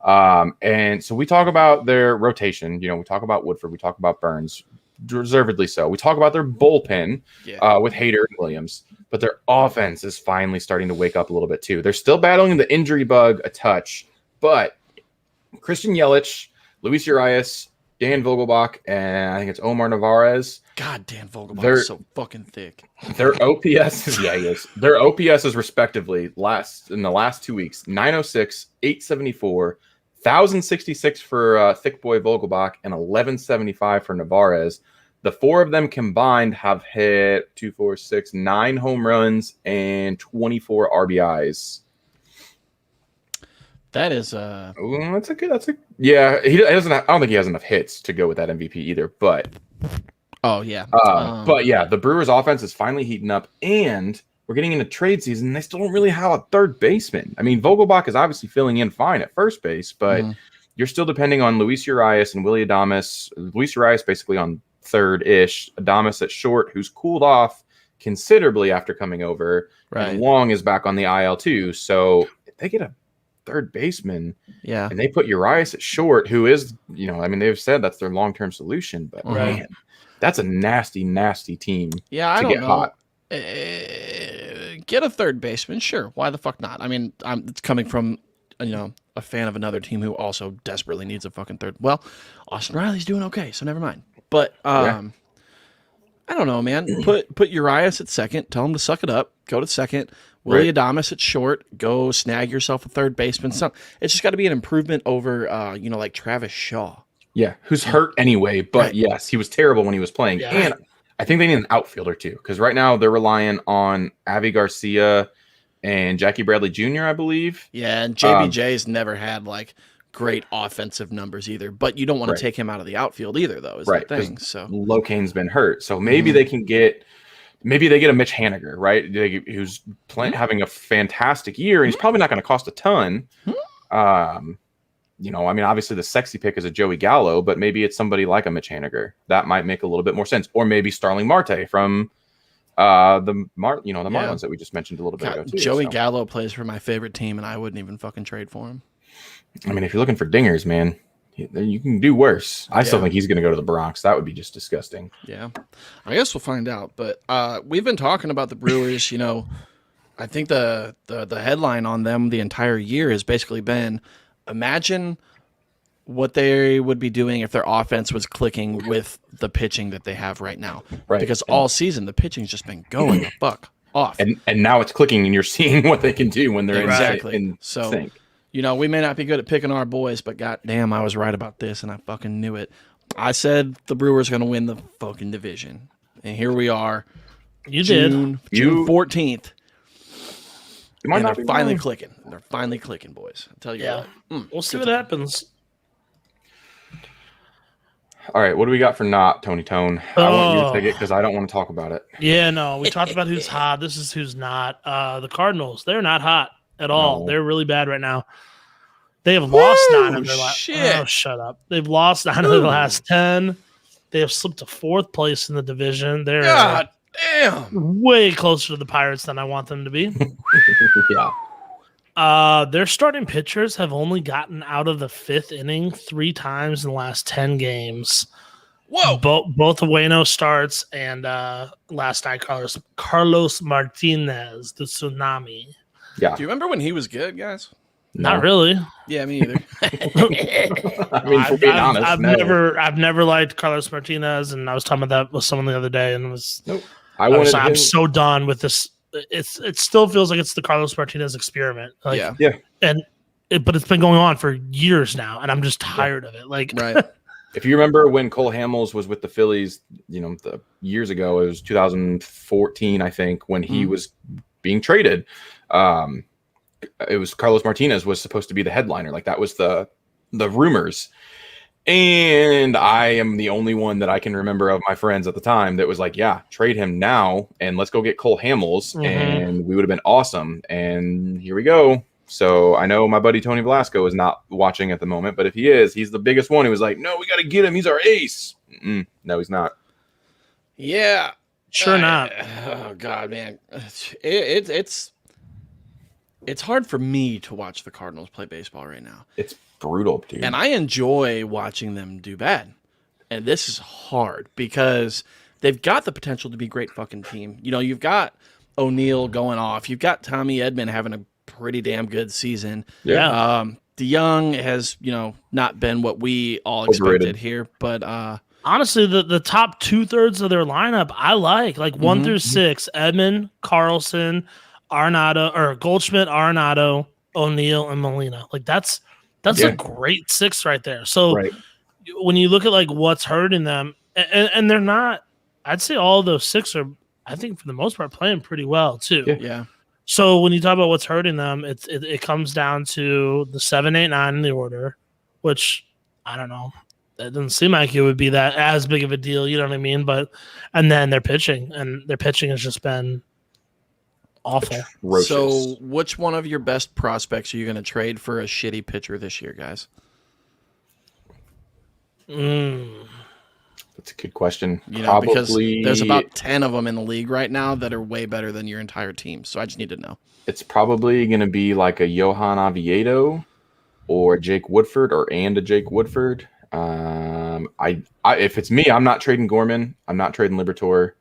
And so we talk about their rotation. We talk about Woodford. We talk about Burns, deservedly so. We talk about their bullpen with Hader and Williams. But their offense is finally starting to wake up a little bit too. They're still battling the injury bug a touch, but Christian Yelich, Luis Urias, Dan Vogelbach, and I think it's Omar Narvaez. God, Dan Vogelbach is so fucking thick. Their OPS is, he is. Their OPS is respectively in the last 2 weeks, 906, 874, 1,066 for Thick Boy Vogelbach, and 1,175 for Narvaez. The 4 of them combined have hit 9 home runs and 24 RBIs. That is He doesn't. I don't think he has enough hits to go with that MVP either. But Oh yeah. But yeah, the Brewers' offense is finally heating up, and we're getting into trade season. And they still don't really have a third baseman. I mean, Vogelbach is obviously filling in fine at first base, but you're still depending on Luis Urias and Willie Adames. Luis Urias basically on third-ish, Adames at short, who's cooled off considerably after coming over, and Wong is back on the IL too. So if they get a third baseman, and they put Urias at short, who is, I mean, they've said that's their long-term solution, but man, that's a nasty, nasty team. Yeah, I don't know. Hot. Get a third baseman, sure. Why the fuck not? I mean, it's coming from a fan of another team who also desperately needs a fucking third. Well, Austin Riley's doing okay, so never mind. But I don't know, man. Put Urias at second. Tell him to suck it up. Go to second. Willie Adames at short. Go snag yourself a third baseman. It's just got to be an improvement over, like Travis Shaw. Yeah, who's hurt anyway. But yes, he was terrible when he was playing. Yeah. And I think they need an outfielder too, because right now they're relying on Avi Garcia and Jackie Bradley Jr., I believe. Yeah, and JBJ's never had like great offensive numbers either, but you don't want to take him out of the outfield either, though, is the thing. So Locane's been hurt, so maybe they can get, they get a Mitch Haniger, right? Who's having a fantastic year, and he's probably not going to cost a ton. I mean, obviously the sexy pick is a Joey Gallo, but maybe it's somebody like a Mitch Haniger that might make a little bit more sense, or maybe Starling Marte from the Marlins that we just mentioned a little bit ago too. Joey Gallo plays for my favorite team, and I wouldn't even fucking trade for him. I mean, if you're looking for dingers, man, you can do worse. I still think he's going to go to the Bronx. That would be just disgusting. Yeah, I guess we'll find out. But we've been talking about the Brewers. I think the headline on them the entire year has basically been, imagine what they would be doing if their offense was clicking with the pitching that they have right now. Right. Because all season the pitching's just been going the fuck off. And now it's clicking, and you're seeing what they can do when they're in sync. We may not be good at picking our boys, but goddamn, I was right about this, and I fucking knew it. I said the Brewers going to win the fucking division, and here we are. June 14th. And they're finally clicking. They're finally clicking, boys. I tell you what. We'll see what happens. All right, what do we got for not Tony Tone? I want you to take it because I don't want to talk about it. Yeah, no, we talked about who's hot. This is who's not. The Cardinals, they're not hot at all. No. They're really bad right now. They have lost 9 of their last. Oh, shut up! They've lost 9 of their last 10. They have slipped to 4th place in the division. They're way closer to the Pirates than I want them to be. Their starting pitchers have only gotten out of the 5th inning 3 times in the last 10 games. Whoa! Both Ueno starts and last night Carlos Martinez, the Tsunami. Yeah. Do you remember when he was good, guys? No. Not really. Yeah, me either. I mean, for being honest, I've never liked Carlos Martinez, and I was talking about that with someone the other day, and it was. Nope. I'm so done with this. It still feels like it's the Carlos Martinez experiment. Like, but it's been going on for years now, and I'm just tired of it. Like, if you remember when Cole Hamels was with the Phillies, years ago, it was 2014, I think, when he was being traded. It was Carlos Martinez was supposed to be the headliner. Like, that was the rumors. And I am the only one that I can remember of my friends at the time that was like, yeah, trade him now and let's go get Cole Hamels and we would have been awesome. And here we go. So I know my buddy Tony Velasco is not watching at the moment, but if he is, he's the biggest one who was like, no, we got to get him. He's our ace. No, he's not. Yeah. Sure not. Oh, God, man. It's hard for me to watch the Cardinals play baseball right now. It's brutal, dude. And I enjoy watching them do bad. And this is hard because they've got the potential to be a great fucking team. You've got O'Neill going off. You've got Tommy Edman having a pretty damn good season. Yeah. DeYoung has, not been what we all expected here. But honestly, the top 2/3 of their lineup, I like 1 through 6, Edman, Carlson, Goldschmidt, Arenado, O'Neill, and Molina. Like, that's a great 6 right there. So when you look at what's hurting them, and they're not, I'd say all of those 6 are, I think for the most part, playing pretty well too. Yeah. So when you talk about what's hurting them, it comes down to the 7, 8, 9 in the order, which I don't know. it doesn't seem like it would be that as big of a deal. You know what I mean? And then their pitching has just been awful. Atrocious. So, which one of your best prospects are you going to trade for a shitty pitcher this year, guys? That's a good question. Because there's about 10 of them in the league right now that are way better than your entire team. So I just need to know. It's probably going to be like a Johan Oviedo or Jake Woodford and a Jake Woodford. If it's me, I'm not trading Gorman. I'm not trading Liberatore.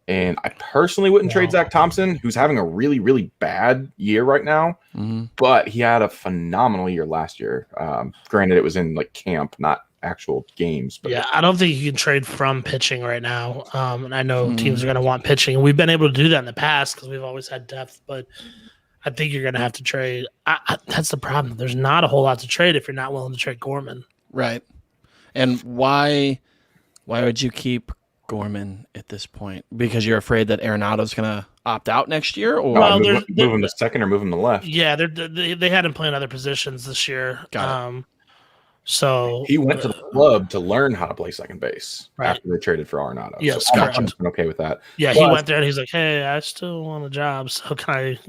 And I personally wouldn't trade Zach Thompson, who's having a really, really bad year right now. But he had a phenomenal year last year. Granted, it was in like camp, not actual games. But yeah, I don't think you can trade from pitching right now. And I know teams are going to want pitching. And we've been able to do that in the past because we've always had depth. But I think you're going to have to trade. That's the problem. There's not a whole lot to trade if you're not willing to trade Gorman. Right. And why would you keep Gorman at this point? Because you're afraid that Arenado's going to opt out next year? Or move him to second or move him to left? Yeah, they had him playing other positions this year. Got it. So he went to the club to learn how to play second base after they traded for Arenado. Yes, so correct. I'm okay with that. Yeah, he went there and he's like, "Hey, I still want a job, so can I?"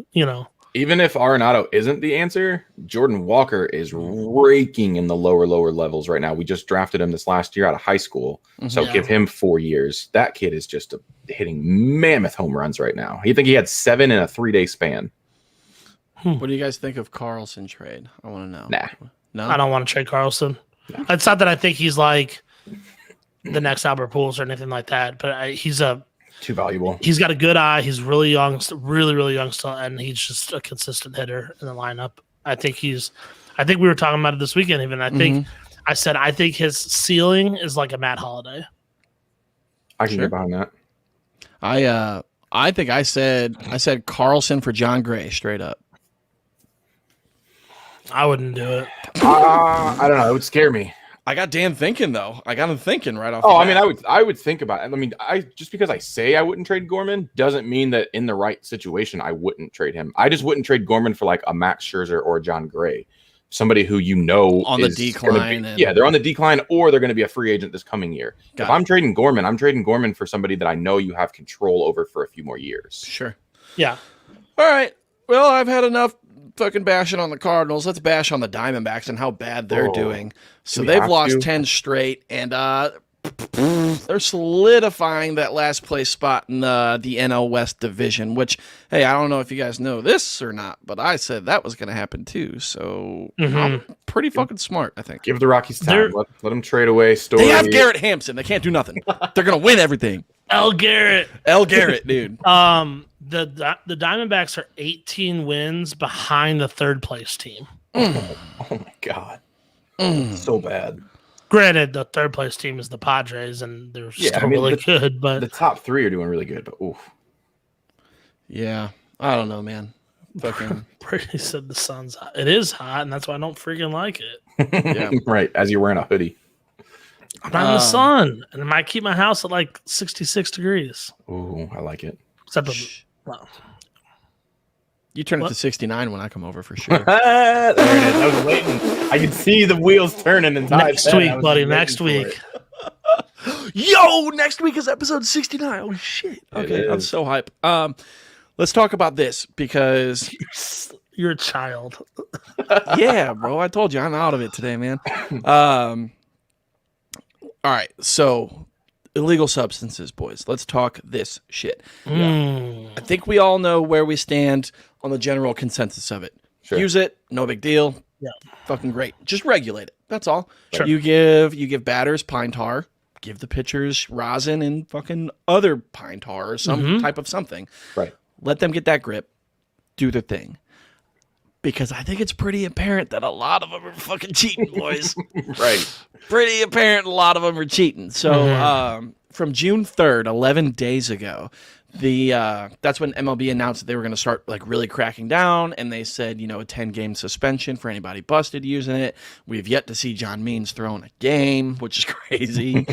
Even if Arenado isn't the answer, Jordan Walker is raking in the lower levels right now. We just drafted him this last year out of high school, so give him 4 years. That kid is just hitting mammoth home runs right now. You think he had 7 in a 3-day span? What do you guys think of Carlson trade? I want to know. Nah. No, I don't want to trade Carlson. No. It's not that I think he's like the next Albert Pujols or anything like that, but he's too valuable. He's got a good eye. He's really young, really, really young still, and he's just a consistent hitter in the lineup. I think we were talking about it this weekend even. I think his ceiling is like a Matt Holliday. I can get behind that. I think I said Carlson for John Gray straight up. I wouldn't do it. I don't know. It would scare me. I got Dan thinking though. I got him thinking right off. I would think about it. I mean, just because I say I wouldn't trade Gorman doesn't mean that in the right situation I wouldn't trade him. I just wouldn't trade Gorman for like a Max Scherzer or a John Gray, somebody who on the decline. They're on the decline, or they're going to be a free agent this coming year. I'm trading Gorman, I'm trading Gorman for somebody that I know you have control over for a few more years. Sure. Yeah. All right. Well, I've had enough fucking bashing on the Cardinals. Let's bash on the Diamondbacks and how bad they're doing. So they've lost 10 straight, and they're solidifying that last place spot in the NL West division, which, hey, I don't know if you guys know this or not, but I said that was going to happen too. So I'm pretty fucking smart, I think. Give the Rockies time. Let them trade away Story. They have Garrett Hampson. They can't do nothing. They're going to win everything. L. Garrett, dude. The Diamondbacks are 18 wins behind the third place team. Oh my God. So bad. Granted, the third place team is the Padres, and they're still really good. But the top 3 are doing really good. But oof. Yeah, I don't know, man. Fucking Brady said the sun's hot. It is hot, and that's why I don't freaking like it. Yeah. Right, as you're wearing a hoodie. I'm not in the sun, and it might keep my house at like 66 degrees. Ooh, I like it. Except you turn it to 69 when I come over for sure. There it is. I was waiting. I could see the wheels turning inside. Next week, buddy. Next week. Yo, next week is episode 69. Oh shit. Okay, I'm so hype. Let's talk about this because you're a child. Yeah, bro. I told you I'm out of it today, man. All right, so illegal substances, boys. Let's talk this shit. I think we all know where we stand on the general consensus of it. Sure. Use it, no big deal. Yeah, fucking great. Just regulate it. That's all. Sure. You give batters pine tar, give the pitchers rosin and fucking other pine tar or some type of something. Right. Let them get that grip. Do their thing. Because I think it's pretty apparent that a lot of them are fucking cheating, boys. Right. Pretty apparent a lot of them are cheating. So from June 3rd, 11 days ago, that's when MLB announced that they were going to start like really cracking down, and they said, a 10-game suspension for anybody busted using it. We've yet to see John Means throw in a game, which is crazy.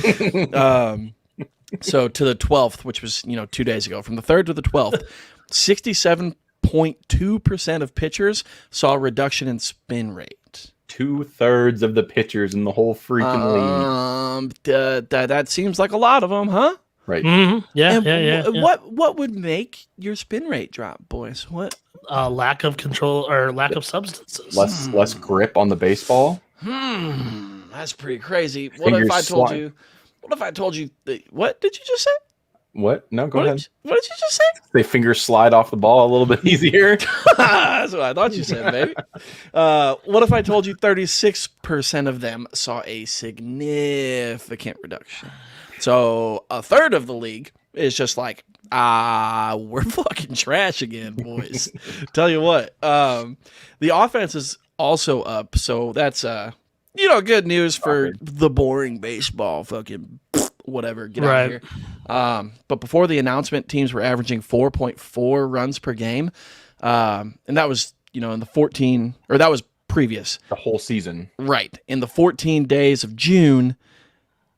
So to the 12th, which was 2 days ago, from the 3rd to the 12th, 67.2% of pitchers saw a reduction in spin rate. 2/3 of the pitchers in the whole freaking league. That seems like a lot of them, huh? Right. Mm-hmm. Yeah, And yeah. What would make your spin rate drop, boys? What? Lack of control or lack of substances. Less grip on the baseball. That's pretty crazy. Fingers What slide. if I told you? What did you just say? What? No, go ahead. What did you just say? They fingers slide off the ball a little bit easier. That's what I thought you said, baby. What if I told you 36% of them saw a significant reduction? So a third of the league is just like, we're fucking trash again, boys. Tell you what, the offense is also up, so that's good news for the boring baseball. Fucking whatever, get out of here. But before the announcement, teams were averaging 4.4 runs per game, and that was in the 14, or that was previous The whole season. right in the 14 days of June.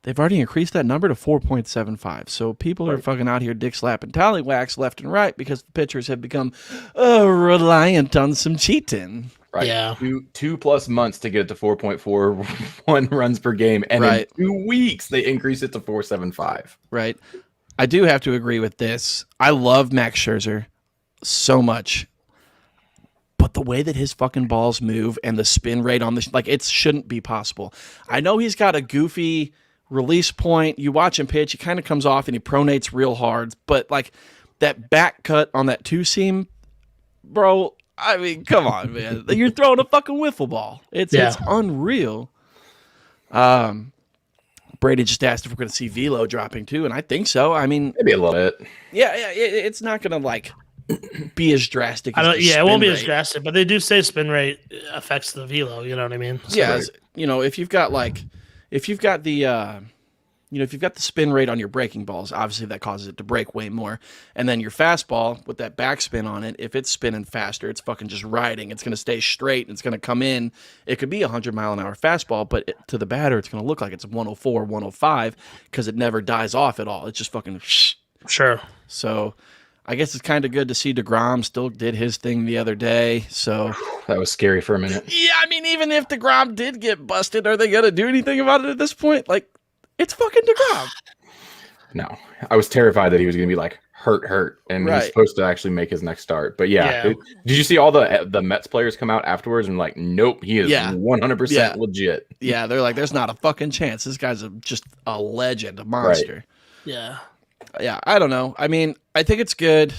They've already increased that number to 4.75. So people are fucking out here dick slapping tallywhacks left and right because the pitchers have become reliant on some cheating. Right. Yeah. 2+ months to get it to 4.41 runs per game. And in 2 weeks, they increase it to 4.75. Right. I do have to agree with this. I love Max Scherzer so much. But the way that his fucking balls move and the spin rate on this, it shouldn't be possible. I know he's got a goofy release point. You watch him pitch, he kind of comes off and he pronates real hard. But that back cut on that 2-seam, bro, I mean, come on, man. You're throwing a fucking wiffle ball. It's unreal. Brady just asked if we're going to see velo dropping too, and I think so. I mean, Maybe a little bit. Yeah, it's not going to be as drastic. As it won't be as drastic, but they do say spin rate affects the velo. You know what I mean? So, yeah, if you've got the spin rate on your breaking balls, obviously that causes it to break way more. And then your fastball with that backspin on it, if it's spinning faster, it's fucking just riding. It's going to stay straight and it's going to come in. It could be a 100-mile-an-hour fastball, but to the batter, it's going to look like it's a 104, 105 because it never dies off at all. It's just fucking Sure. So I guess it's kind of good to see DeGrom still did his thing the other day. So that was scary for a minute. Yeah, I mean, even if DeGrom did get busted, are they going to do anything about it at this point? It's fucking DeGrom. No, I was terrified that he was going to be hurt, and he's supposed to actually make his next start. But did you see all the Mets players come out afterwards and nope, he is 100% legit. Yeah, they're like, there's not a fucking chance. This guy's just a legend, a monster. Right. Yeah. Yeah, I don't know. I mean, I think it's good.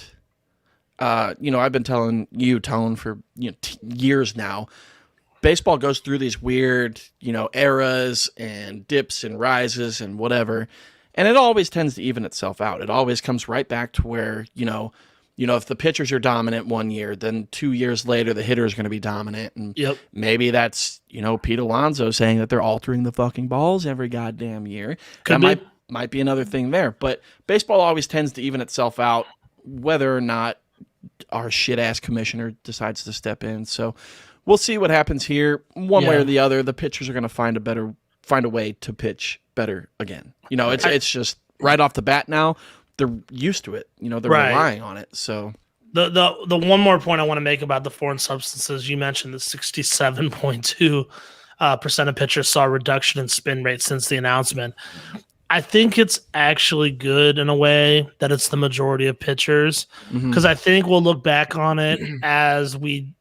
I've been telling you, Tone, for years now. Baseball goes through these weird, eras and dips and rises and whatever, and it always tends to even itself out. It always comes right back to where, if the pitchers are dominant one year, then 2 years later the hitter is going to be dominant, and maybe that's Pete Alonso saying that they're altering the fucking balls every goddamn year. That might be another thing there, but baseball always tends to even itself out, whether or not our shit ass commissioner decides to step in. So we'll see what happens here. One way or the other, the pitchers are going to find a way to pitch better again. It's just right off the bat now. They're used to it. They're relying on it. So the one more point I want to make about the foreign substances, you mentioned the 67.2% of pitchers saw a reduction in spin rate since the announcement. I think it's actually good in a way that it's the majority of pitchers, because I think we'll look back on it as we.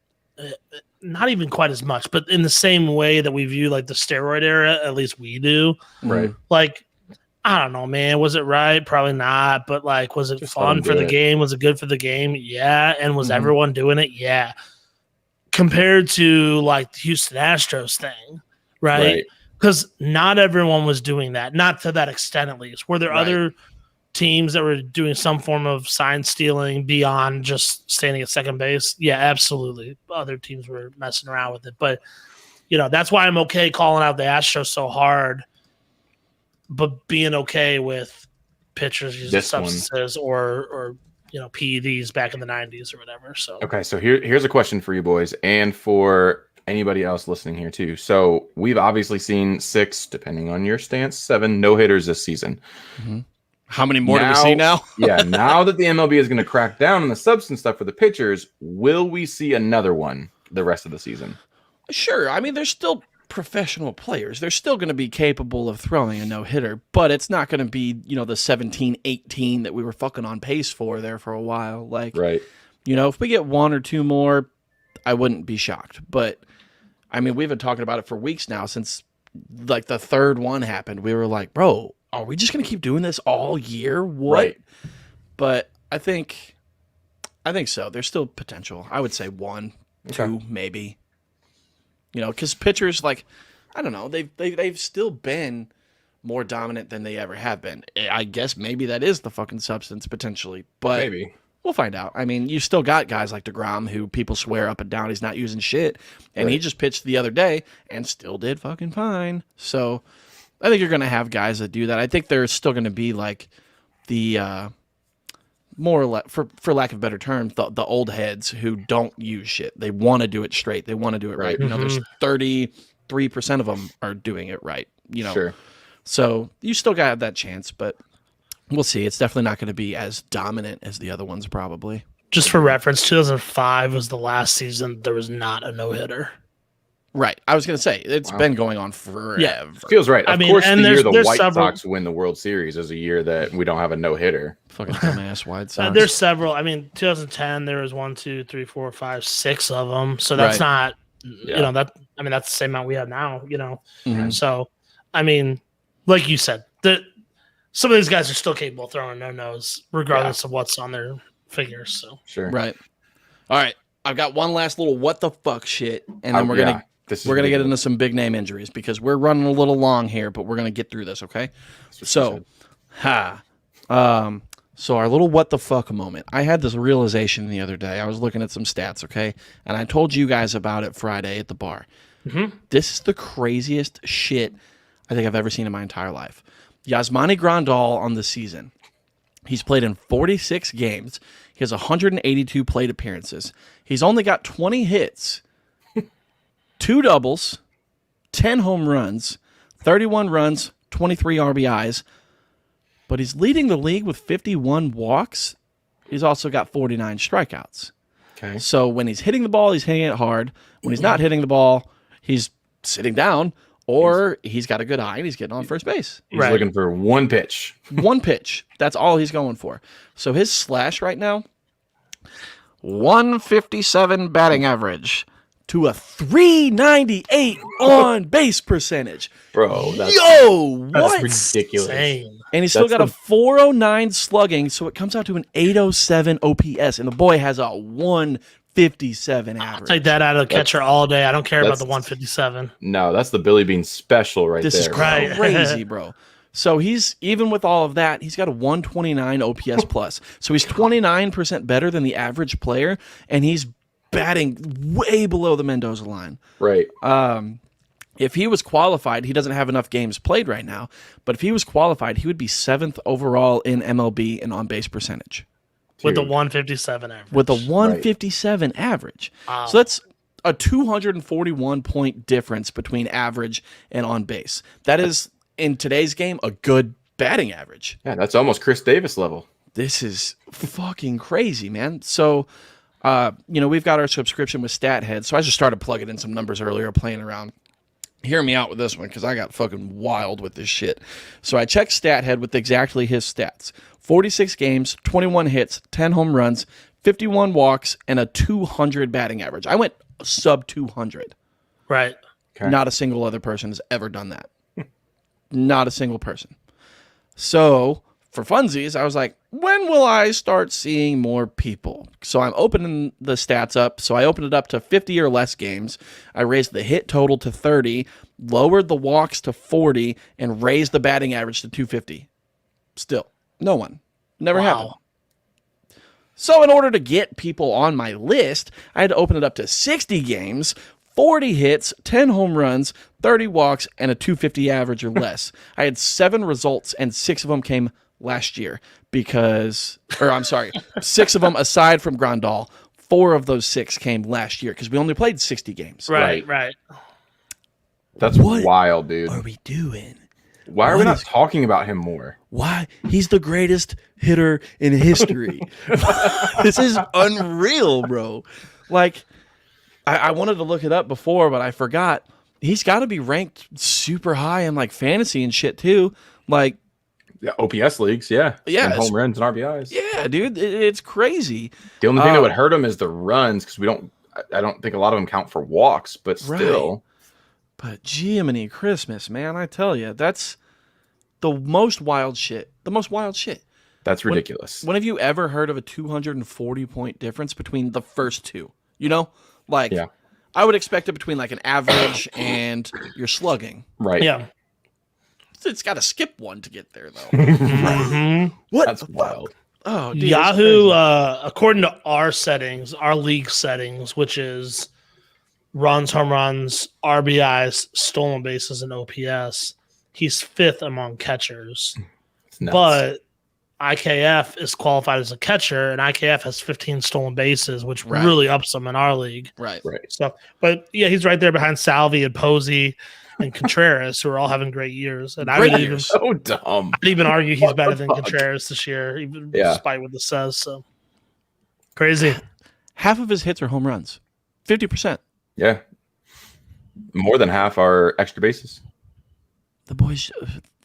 Not even quite as much, but in the same way that we view the steroid era, at least we do. Right. I don't know, man. Was it right? Probably not. But was it just fun for the game? Was it good for the game? Yeah. And was everyone doing it? Yeah. Compared to the Houston Astros thing, right? Because not everyone was doing that. Not to that extent, at least. Were there other teams that were doing some form of sign stealing beyond just standing at second base? Yeah, absolutely. Other teams were messing around with it. But, that's why I'm okay calling out the Astros so hard, but being okay with pitchers using substances or PEDs back in the 90s or whatever. So okay, so here's a question for you boys and for anybody else listening here too. So we've obviously seen 6, depending on your stance, 7 no-hitters this season. How many more do we see now? Now that the MLB is going to crack down on the substance stuff for the pitchers, will we see another one the rest of the season? Sure. I mean, they're still professional players. They're still going to be capable of throwing a no-hitter, but it's not going to be, the 17-18 that we were fucking on pace for there for a while. Like, Right. If we get one or two more, I wouldn't be shocked. But, I mean, we've been talking about it for weeks now since, like, the third one happened. We were like, bro, are we just going to keep doing this all year? What? Right. But I think so. There's still potential. I would say one, two, maybe. Because pitchers, like, I don't know, they've still been more dominant than they ever have been. I guess maybe that is the fucking substance potentially, but Maybe. we'll find out. I mean, you still got guys like DeGrom who people swear up and down he's not using shit, and he just pitched the other day and still did fucking fine. So I think you're going to have guys that do that. I think there's still going to be like the more or less, for lack of a better term, the old heads who don't use shit. They want to do it straight. They want to do it right. There's 33% of them are doing it right. Sure. So you still got to have that chance, but we'll see. It's definitely not going to be as dominant as the other ones, probably. Just for reference, 2005 was the last season there was not a no-hitter. Right. I was going to say, it's been going on forever. Yeah. Feels right. Of course, the year the White several... Sox win the World Series is a year that we don't have a no-hitter. Fucking dumbass White Sox. There's several. I mean, 2010, there was 1, 2, 3, 4, 5, 6 of them. So that's not, that's the same amount we have now, Mm-hmm. So, I mean, like you said, some of these guys are still capable of throwing no-nos, regardless of what's on their figures. So, sure. Right. All right. I've got one last little what the fuck shit, and then we're going to get into some big name injuries because we're running a little long here, but we're going to get through this, okay? So our little what the fuck moment. I had this realization the other day. I was looking at some stats, okay? And I told you guys about it Friday at the bar. Mm-hmm. This is the craziest shit I think I've ever seen in my entire life. Yasmani Grandal on the season. He's played in 46 games. He has 182 plate appearances. He's only got 20 hits, 2 doubles, 10 home runs, 31 runs, 23 RBIs, but he's leading the league with 51 walks. He's also got 49 strikeouts. Okay. So when he's hitting the ball, he's hitting it hard. When he's not hitting the ball, he's sitting down, or he's got a good eye and he's getting on first base. He's looking for one pitch. One pitch. That's all he's going for. So his slash right now, 157 batting average to a 398 on base percentage. Bro, that's ridiculous. insane. And he's still got a 409 slugging, so it comes out to an 807 OPS, and the boy has a 157 average. I'll take that out of the catcher all day. I don't care about the 157. No, that's the Billy Bean special right there. This is crazy, bro. So he's, even with all of that, he's got a 129 OPS plus. So he's 29% better than the average player, and he's batting way below the Mendoza line. Right. If he was qualified, he doesn't have enough games played right now, but if he was qualified, he would be 7th overall in MLB in on-base percentage. With the 157 average. With the 157 average. Wow. So that's a 241-point difference between average and on-base. That is, in today's game, a good batting average. Yeah, that's almost Chris Davis level. This is fucking crazy, man. So, we've got our subscription with StatHead, so I just started plugging in some numbers earlier, playing around. Hear me out with this one because I got fucking wild with this shit. So I checked StatHead with exactly his stats. 46 games, 21 hits, 10 home runs, 51 walks, and a 200 batting average. I went sub 200. Right. Okay. Not a single other person has ever done that. Not a single person. So for funsies, I was like, when will I start seeing more people? So I'm opening the stats up. So I opened it up to 50 or less games. I raised the hit total to 30, lowered the walks to 40, and raised the batting average to 250. Still, no one. Never happened. So in order to get people on my list, I had to open it up to 60 games, 40 hits, 10 home runs, 30 walks, and a 250 average or less. I had 7 results, and 6 of them came last year because, 6 of them aside from Grandal, 4 of those 6 came last year because we only played 60 games. Right. That's wild, dude. What are we doing? Why are we not talking about him more? Why? He's the greatest hitter in history. This is unreal, bro. Like, I wanted to look it up before, but I forgot. He's got to be ranked super high in like fantasy and shit too. Like, Yeah, OPS leagues, yeah. Yeah, And it's- home runs and RBIs. yeah, dude, it's crazy. The only thing that would hurt him is the runs because I don't think a lot of them count for walks, but still. But Jiminy Christmas, man, I tell you, that's the most wild shit. The most wild shit. That's ridiculous. When have you ever heard of a 240-point difference between the first two? You know, like Yeah. I would expect it between like an average and your slugging. Right. Yeah. It's got to skip one to get there, though. Mhm. What? That's the fuck? wild. Oh, dude, Yahoo, according to our settings, our league settings, which is runs, home runs, RBIs, stolen bases, and OPS, he's 5th among catchers. It's nuts. But IKF is qualified as a catcher, and IKF has 15 stolen bases, which Right. really ups him in our league. Right. Right. So, but yeah, he's right there behind Salvi and Posey and Contreras, who are all having great years. And I Great would years. So dumb. even argue he's What better the than fuck? Contreras this year, even Yeah. despite what this says. So crazy. Half of his hits are home runs. 50%. Yeah. More than half are extra bases. The boy's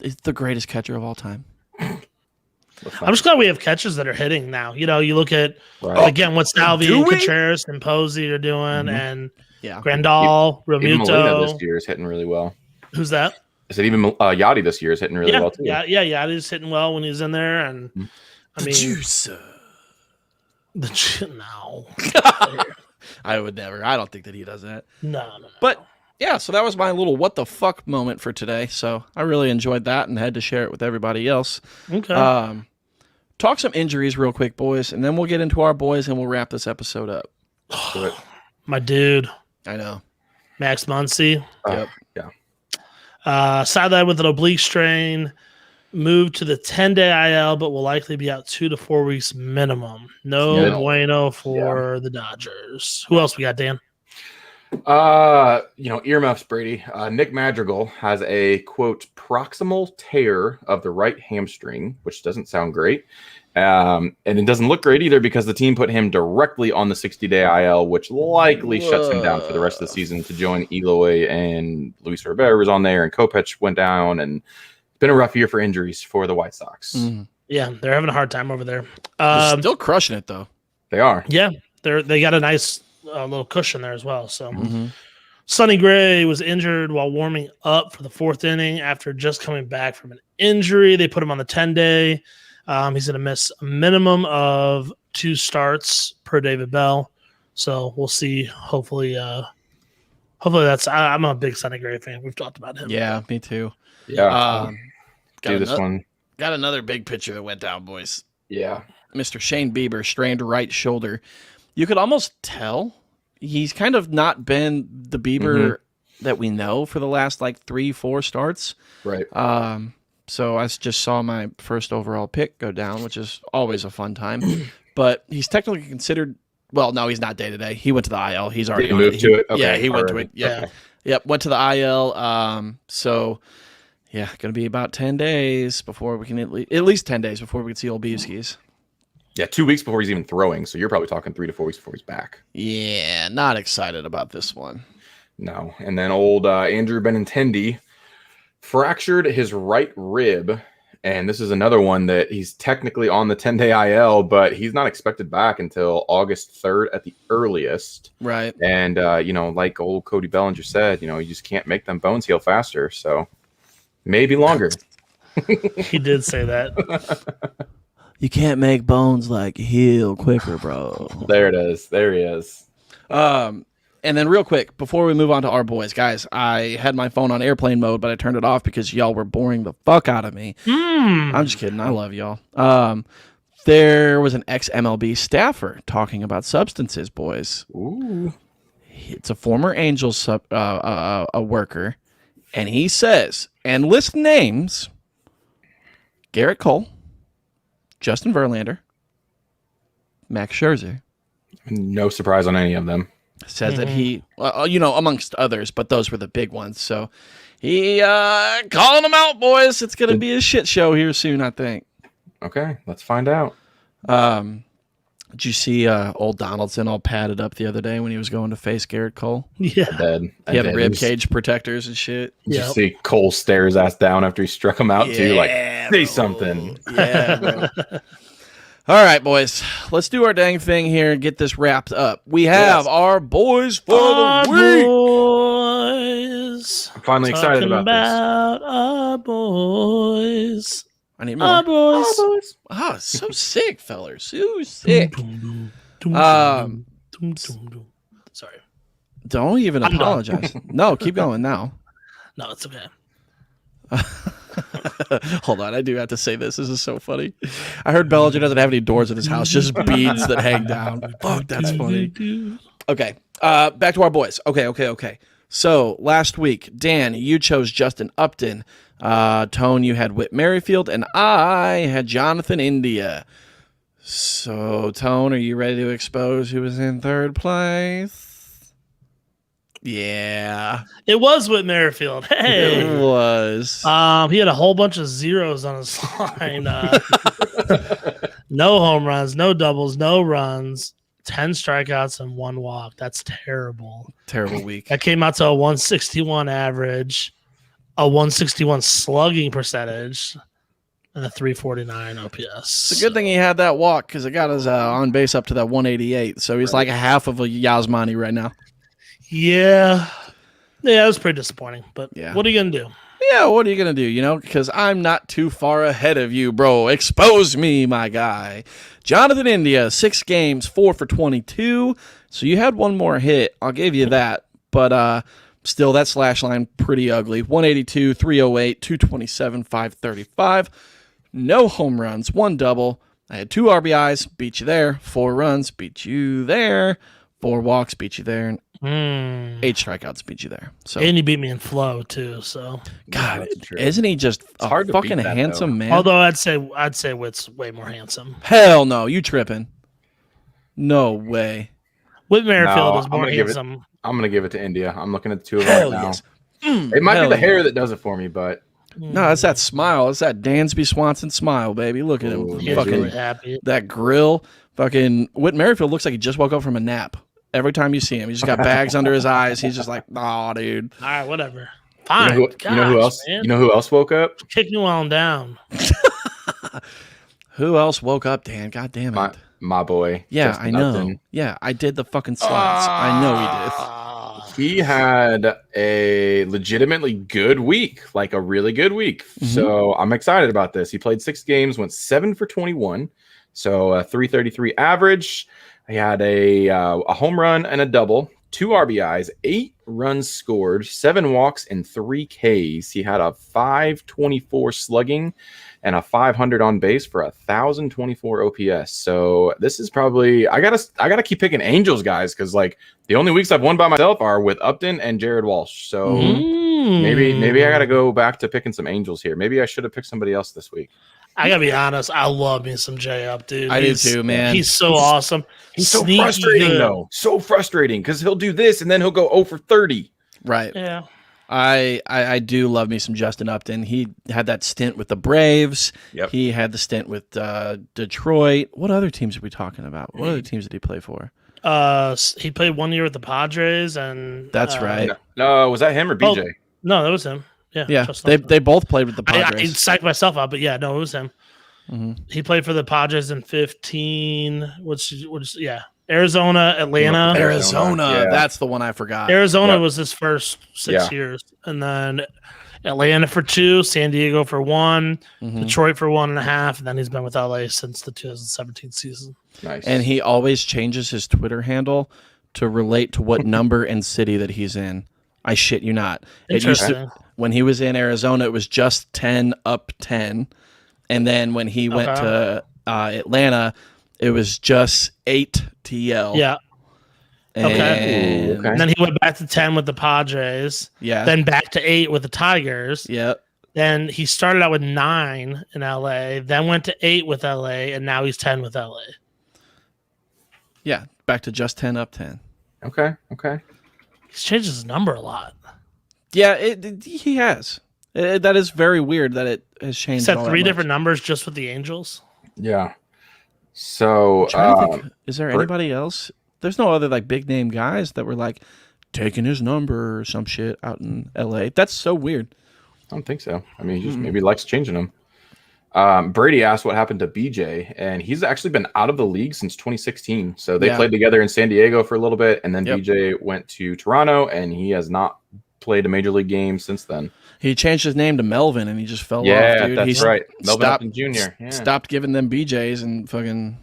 is the greatest catcher of all time. I'm just glad we have catchers that are hitting now. You know, you look at Right. again what Salvi do and we? Contreras and Posey are doing, Mhm. and Yeah. Grandal, Even Molina Romuto. this year is hitting really well. Who's that? I said even Yachty this year is hitting really yeah, well too. yeah. He's hitting well when he's in there, and Mhm. I mean, juicer. no, I would never. I don't think that he does that. no. But yeah, so that was my little what the fuck moment for today. So I really enjoyed that and had to share it with everybody else. Okay. Talk some injuries real quick, boys, and then we'll get into our boys and we'll wrap this episode up. Do it. My dude, I know. Max Muncy, Yep. Yeah. sidelined with an oblique strain, moved to the 10-day IL, but will likely be out 2 to 4 weeks minimum. No Yeah. bueno for the Dodgers. Who else we got, Dan? Earmuffs, Brady. Nick Madrigal has a quote proximal tear of the right hamstring, which doesn't sound great. And it doesn't look great either because the team put him directly on the 60-day IL, which likely shuts him down for the rest of the season to join Eloy and Luis Rivera was on there and Kopech went down. And it's been a rough year for injuries for the White Sox. Mm. Yeah, they're having a hard time over there. They're still crushing it though. They are. Yeah, they got a nice little cushion there as well. So Mm-hmm. Sonny Gray was injured while warming up for the 4th inning after just coming back from an injury. They put him on the 10-day. He's going to miss a minimum of 2 starts per David Bell. So we'll see. Hopefully that's. I'm a big Sonny Gray fan. We've talked about him. Yeah, me too. Yeah. Got Do this one. Got another big picture that went down, boys. Yeah. Mr. Shane Bieber, strained right shoulder. You could almost tell he's kind of not been the Bieber that we know for the last like 3-4 starts. Right. So I just saw my first overall pick go down, which is always a fun time. But he's technically considered. Well, no, he's not day to day. He went to the IL. He's already Did he on move to it? Yeah, Okay, he went to already. it. Yep. Okay. Yep. Went to the IL. So yeah, gonna be about 10 days before we can at least 10 days before we can see old Beeskis. Yeah, 2 weeks before he's even throwing. So you're probably talking 3 to 4 weeks before he's back. Yeah, not excited about this one. No. And then old Andrew Benintendi fractured his right rib. And this is another one that he's technically on the 10-day IL, but he's not expected back until August 3rd at the earliest. Right. And, like old Cody Bellinger said, you just can't make them bones heal faster. So maybe longer. He did say that. You can't make bones like heal quicker, bro. There it is. There he is. And then real quick, before we move on to our boys, guys, I had my phone on airplane mode, but I turned it off because y'all were boring the fuck out of me. I'm just kidding. I love y'all. There was an ex-MLB staffer talking about substances, boys. Ooh. It's a former Angels a worker, and he says, and list names, Garrett Cole, Justin Verlander, Max Scherzer. No surprise on any of them. Says that he, amongst others, but those were the big ones. So he calling them out, boys. It's going to be a shit show here soon, I think. Okay, let's find out. Did you see old Donaldson all padded up the other day when he was going to face Garrett Cole? Yeah. He had rib cage protectors and shit. Did you see Cole stare his ass down after he struck him out too? Like, say bro. something. Yeah, bro. All right, boys. Let's do our dang thing here and get this wrapped up. We have our boys for the week. Boys. I'm finally excited about this. Our boys. I need more. Our boys. Oh, so sick, fellers. So sick. Sorry. Don't even apologize. No, keep going now. No, it's okay. Hold on, I do have to say this. This is so funny. I heard Bellinger doesn't have any doors in his house, just beads that hang down. Fuck, that's funny. Okay, back to our boys. Okay. So last week, Dan, you chose Justin Upton. Tone, you had Whit Merrifield, and I had Jonathan India. So, Tone, are you ready to expose who was in third place? Yeah. It was Whit Merrifield. Hey. It was. He had a whole bunch of zeros on his line. No home runs, no doubles, no runs, 10 strikeouts, and 1 walk. That's terrible. Terrible week. That came out to a 161 average, a 161 slugging percentage, and a 349 OPS. It's a good thing he had that walk because it got his on base up to that 188. So he's like a half of a Yasmani right now. Yeah, it was pretty disappointing. But Yeah. What are you gonna do? Yeah, what are you going to do? You know, because I'm not too far ahead of you, bro. Expose me, my guy. Jonathan India, 6 games, 4 for 22. So you had one more hit. I'll give you that. But still, that slash line pretty ugly. 182, 308, 227, 535. No home runs, 1 double. I had 2 RBIs, beat you there. 4 runs, beat you there. 4 walks, beat you there. And 8 strikeouts, beat you there. So And he beat me in flow too. So God, That's true. isn't he just a hard to fucking beat that, handsome though. man? although I'd say Whit's way more handsome. Hell no, you tripping? No way. Whit Merrifield No, is I'm more gonna give it- handsome. I'm going to give it to India. I'm looking at the two of them Hell right now. yes. It might be Hell the hair yeah. that does it for me, but No, it's that smile. It's that Dansby Swanson smile, baby. Look at him. Ooh, He's Fucking really happy. that grill. Fucking Whit Merrifield looks like he just woke up from a nap. Every time you see him, he's just got bags under his eyes. He's just like, oh, dude. All right, whatever. you Fine. know who Gosh, else? man. You know who else woke up? Kick me while I'm down. Who else woke up, Dan? God damn it. My boy. Yeah, Justin I know. Upton. Yeah, I did the fucking slots. I know he did. He had a legitimately good week, like a really good week. Mm-hmm. So I'm excited about this. He played 6 games, went 7 for 21, so a 333 average. He had a home run and a double, 2 RBIs, 8 runs scored, 7 walks, and 3 Ks. He had a 524 slugging and a 500 on base for 1,024 OPS. So this is probably I gotta keep picking Angels guys because like the only weeks I've won by myself are with Upton and Jared Walsh. So maybe I gotta go back to picking some Angels here. Maybe I should have picked somebody else this week. I gotta be honest. I love me some J Up, dude. I do too, man. He's so awesome. He's so Sneaky frustrating good. though. So frustrating because he'll do this and then he'll go 0 for 30. Right. Yeah. I do love me some Justin Upton. He had that stint with the Braves. Yep. He had the stint with Detroit. What other teams are we talking about? What other teams did he play for? He played 1 year with the Padres, and That's right. No, was that him or BJ? No, that was him. Yeah. Yeah, Justin Upton. they both played with the I Padres. psyched myself out, but yeah, no, it was him. Mhm. He played for the Padres in 15, which yeah, Arizona, Atlanta. Arizona. Yeah. That's the one I forgot. Arizona Yep. was his first 6 Yeah. years, and then Atlanta for 2, San Diego for 1, Mhm. Detroit for 1.5, and then he's been with LA since the 2017 season. Nice. And he always changes his Twitter handle to relate to what number and city that he's in. I shit you not. It used to, Interesting. when he was in Arizona, it was just 10 up 10. And then when he went to Atlanta, it was just 8 TL. Yeah. And, Ooh, okay. And then he went back to 10 with the Padres, Yeah. then back to 8 with the Tigers. Yeah. Then he started out with 9 in LA, then went to 8 with LA, and now he's 10 with LA. Yeah. Back to just 10 up 10. Okay. He's changed his number a lot. Yeah, he has. That is very weird that it has changed. He's had all that 3 much. different numbers just with the Angels. Yeah. So, I'm trying to think, is there anybody else? There's no other like big name guys that were like taking his number or some shit out in LA. That's so weird. I don't think so. I mean, he just maybe likes changing them. Brady asked what happened to BJ, and he's actually been out of the league since 2016. So they played together in San Diego for a little bit, and then BJ went to Toronto, and he has not played a major league game since then. He changed his name to Melvin, and he just fell off, dude. That's right. Melvin Upton Jr. Stopped giving them BJs and fucking,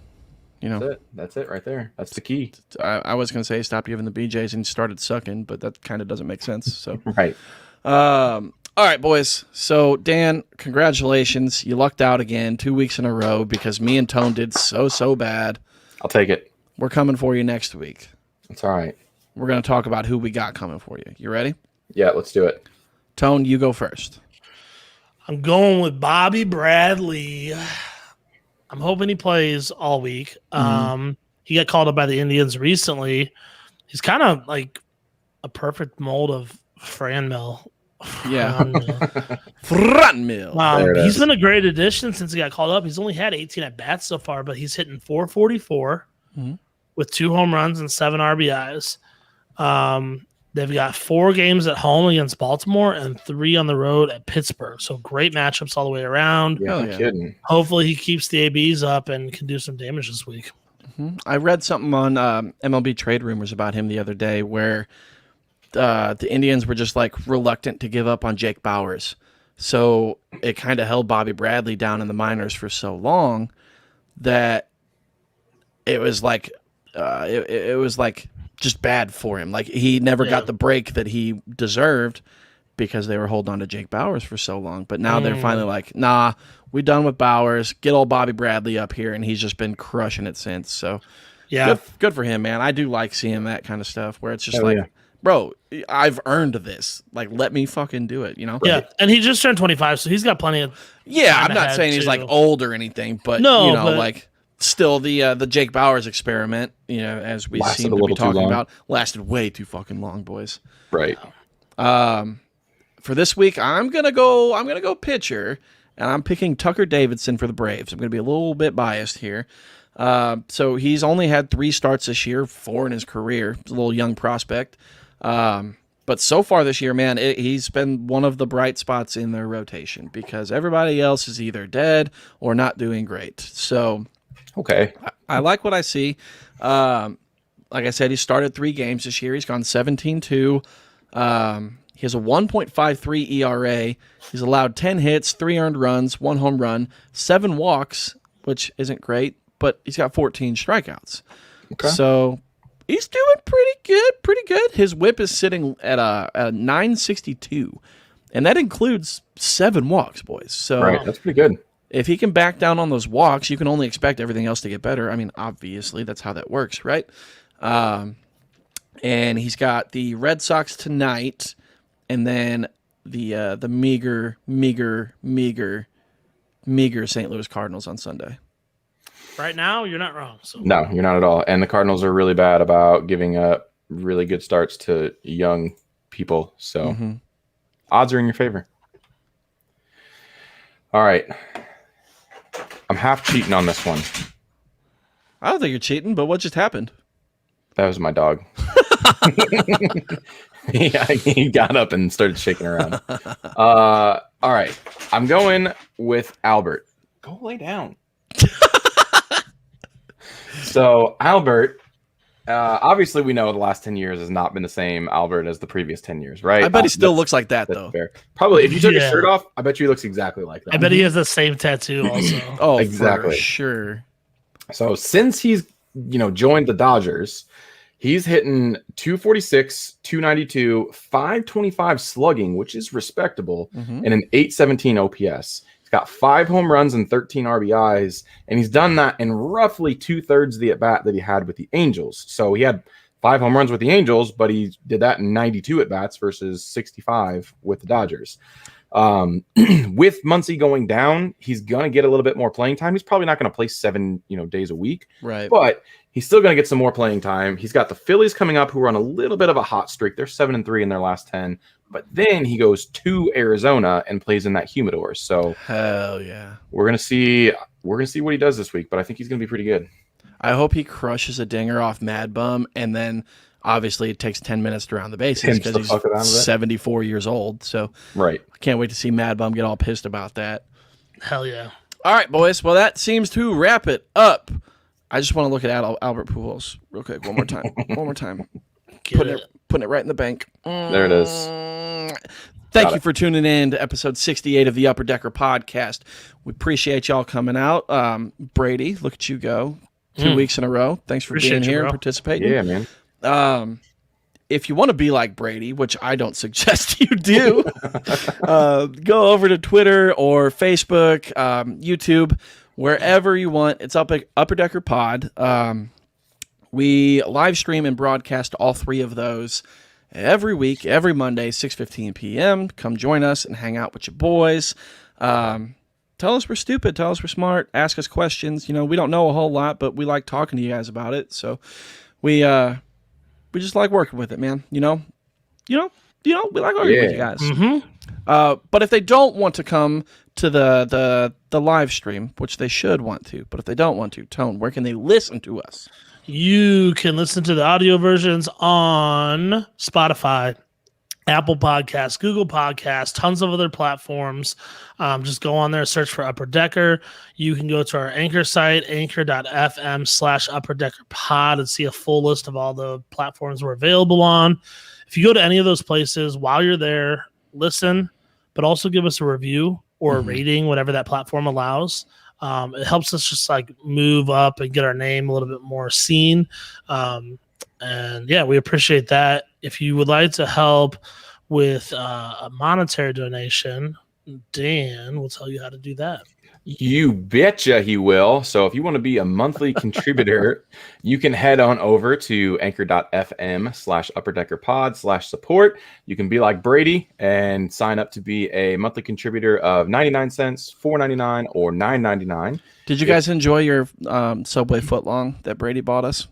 That's it right there. That's the key. I was going to say stopped giving the BJs and started sucking, but that kind of doesn't make sense. So Right. All right, boys. So, Dan, congratulations. You lucked out again 2 weeks in a row because me and Tone did so bad. I'll take it. We're coming for you next week. That's all right. We're going to talk about who we got coming for you. You ready? Yeah, let's do it. Tone, you go first. I'm going with Bobby Bradley. I'm hoping he plays all week. He got called up by the Indians recently. He's kind of like a perfect mold of Franmil. Yeah. Franmil. He's been a great addition since he got called up. He's only had 18 at bats so far, but he's hitting 444 with 2 home runs and 7 RBIs. They've got 4 games at home against Baltimore and 3 on the road at Pittsburgh. So great matchups all the way around. Yeah, no kidding. Hopefully he keeps the ABs up and can do some damage this week. I read something on MLB Trade Rumors about him the other day where the Indians were just like reluctant to give up on Jake Bauers. So it kind of held Bobby Bradley down in the minors for so long that it was like it was like just bad for him. Like he never got the break that he deserved because they were holding on to Jake Bauers for so long. But now they're finally like, nah, we done with Bauers. Get old Bobby Bradley up here, and he's just been crushing it since. So good for him, man. I do like seeing that kind of stuff where it's just bro, I've earned this. Like, let me fucking do it, Yeah, and he just turned 25, so he's got plenty of I'm not saying he's like old or anything, but like still the Jake Bauers experiment, as we seem to be talking about, lasted way too fucking long, boys. Right. For this week, I'm gonna go pitcher, and I'm picking Tucker Davidson for the Braves. I'm gonna be a little bit biased here. So he's only had 3 starts this year, 4 in his career. He's a little young prospect. But so far this year, man, he's been one of the bright spots in their rotation because everybody else is either dead or not doing great. So, okay, I like what I see. Like I said, he started 3 games this year. He's gone 17-2. He has a 1.53 ERA. He's allowed 10 hits, 3 earned runs, 1 home run, 7 walks, which isn't great, but he's got 14 strikeouts. Okay. So he's doing pretty good. His whip is sitting at a 962, and that includes 7 walks, boys. So right, that's pretty good. If he can back down on those walks, you can only expect everything else to get better. I mean, obviously, that's how that works, right? And he's got the Red Sox tonight, and then the meager St. Louis Cardinals on Sunday. Right now, you're not wrong. So. No, you're not at all. And the Cardinals are really bad about giving up really good starts to young people. So odds are in your favor. All right. I'm half cheating on this one. I don't think you're cheating, but what just happened? That was my dog. He got up and started shaking around. All right. I'm going with Albert. Go lay down. So Albert, obviously we know the last 10 years has not been the same Albert as the previous 10 years, right? I bet he still looks like that, though. Fair. Probably. If you took his shirt off, I bet you he looks exactly like that. I bet he has the same tattoo also. Oh, exactly. For sure. So since he's, joined the Dodgers, he's hitting 246, 292, 525 slugging, which is respectable, and an 817 OPS. He's got 5 home runs and 13 RBIs, and he's done that in roughly 2/3 of the at-bat that he had with the Angels. So he had 5 home runs with the Angels, but he did that in 92 at-bats versus 65 with the Dodgers. With Muncy going down, he's going to get a little bit more playing time. He's probably not going to play 7 days a week, right? But he's still going to get some more playing time. He's got the Phillies coming up, who are on a little bit of a hot streak. They're 7-3 in their last 10. But then he goes to Arizona and plays in that humidor. So hell yeah, we're going to see we're gonna see what he does this week, but I think he's gonna be pretty good. I hope he crushes a dinger off Mad Bum, and then obviously it takes 10 minutes to round the bases because he's 74 years old. So right, I can't wait to see Mad Bum get all pissed about that. Hell yeah! All right, boys. Well, that seems to wrap it up. I just want to look at Albert Pujols real quick one more time. Putting it right in the bank. There it is. Thank you for tuning in to episode 68 of the Upper Decker podcast. We appreciate y'all coming out. Brady, look at you go. 2 weeks in a row. Thanks for being here and participating. Yeah, man. If you want to be like Brady, which I don't suggest you do, go over to Twitter or Facebook, YouTube, wherever you want. It's Upper Decker Pod. We live stream and broadcast all three of those every week, every Monday, 6:15 p.m. Come join us and hang out with your boys. Tell us we're stupid. Tell us we're smart. Ask us questions. You know, we don't know a whole lot, but we like talking to you guys about it. So we just like working with it, man. You know, we like working with you guys. Mm-hmm. But if they don't want to come to the live stream, which they should want to, but if they don't want to, Tone, where can they listen to us? You can listen to the audio versions on Spotify, Apple Podcasts, Google Podcasts, tons of other platforms. Just go on there, search for Upper Decker. You can go to our Anchor site, anchor.fm/upperdeckerpod, and see a full list of all the platforms we're available on. If you go to any of those places, while you're there, listen, but also give us a review or a rating, whatever that platform allows. It helps us just like move up and get our name a little bit more seen. And yeah, we appreciate that. If you would like to help with a monetary donation, Dan will tell you how to do that. You betcha he will. So if you want to be a monthly contributor, you can head on over to anchor.fm/upperdeckerpod/support. You can be like Brady and sign up to be a monthly contributor of 99 cents, $4.99, or $9.99. Did you guys enjoy your Subway footlong that Brady bought us?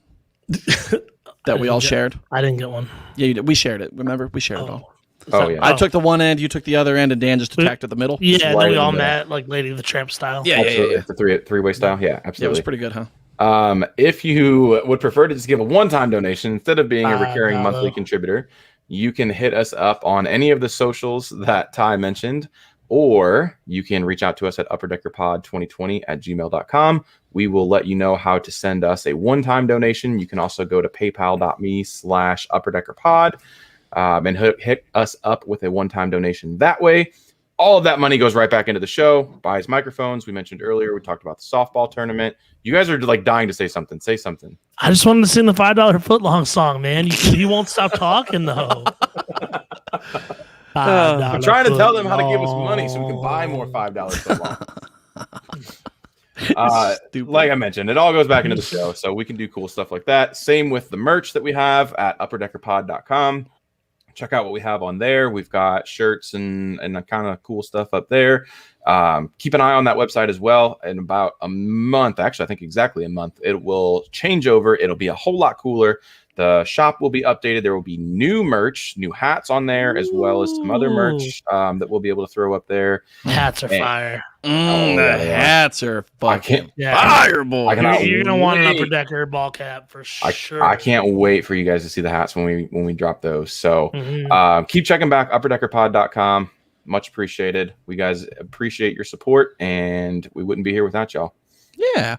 That we all shared? I didn't get one. Yeah, you did. We shared it. Remember? We shared it all. Yeah. I took the one end, you took the other end, and Dan just attacked at the middle. Yeah, and then we all met like Lady of the Tramp style. Yeah. It's the three-way style. Yeah, absolutely. Yeah, it was pretty good, huh? If you would prefer to just give a one-time donation instead of being a recurring monthly contributor, you can hit us up on any of the socials that Ty mentioned, or you can reach out to us at upperdeckerpod2020@gmail.com. We will let you know how to send us a one-time donation. You can also go to paypal.me/upperdeckerpod. And hit us up with a one-time donation that way. All of that money goes right back into the show, buys microphones. We mentioned earlier, we talked about the softball tournament. You guys are like dying to say something. Say something. I just wanted to sing the $5 footlong song, man. You won't stop talking, though. I'm trying to tell them how to give us money so we can buy more $5 footlong. Like I mentioned, it all goes back into the show, so we can do cool stuff like that. Same with the merch that we have at upperdeckerpod.com. Check out what we have on there. We've got shirts and kind of cool stuff up there. Keep an eye on that website as well. In about a month, actually, I think exactly a month, it will change over. It'll be a whole lot cooler. The shop will be updated. There will be new merch, new hats on there, as well as some other merch that we'll be able to throw up there. Hats are fire. The hats are fucking fire, boy. You're gonna want an Upper Decker ball cap for sure. I can't wait for you guys to see the hats when we drop those. So keep checking back upperdeckerpod.com. Much appreciated. We guys appreciate your support, and we wouldn't be here without y'all. Yeah.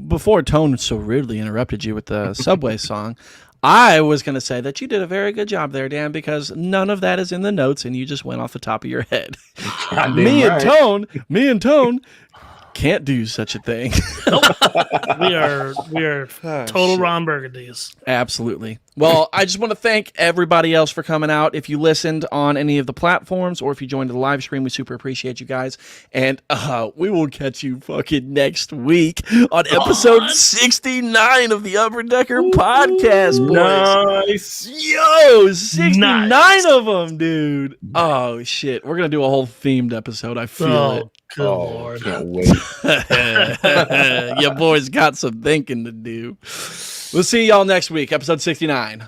Before Tone so rudely interrupted you with the Subway song, I was going to say that you did a very good job there, Dan, because none of that is in the notes, and you just went off the top of your head. Me and Tone can't do such a thing. Nope. We are total Ron Burgundies. Absolutely. Well, I just want to thank everybody else for coming out. If you listened on any of the platforms or if you joined the live stream, we super appreciate you guys. And we will catch you fucking next week on episode 69 of the Upper Decker podcast, boys. Nice. Yo, 69 of them, dude. Oh, shit. We're going to do a whole themed episode. I feel it. Good Lord. Can't wait. Your boys got some thinking to do. We'll see y'all next week, episode 69.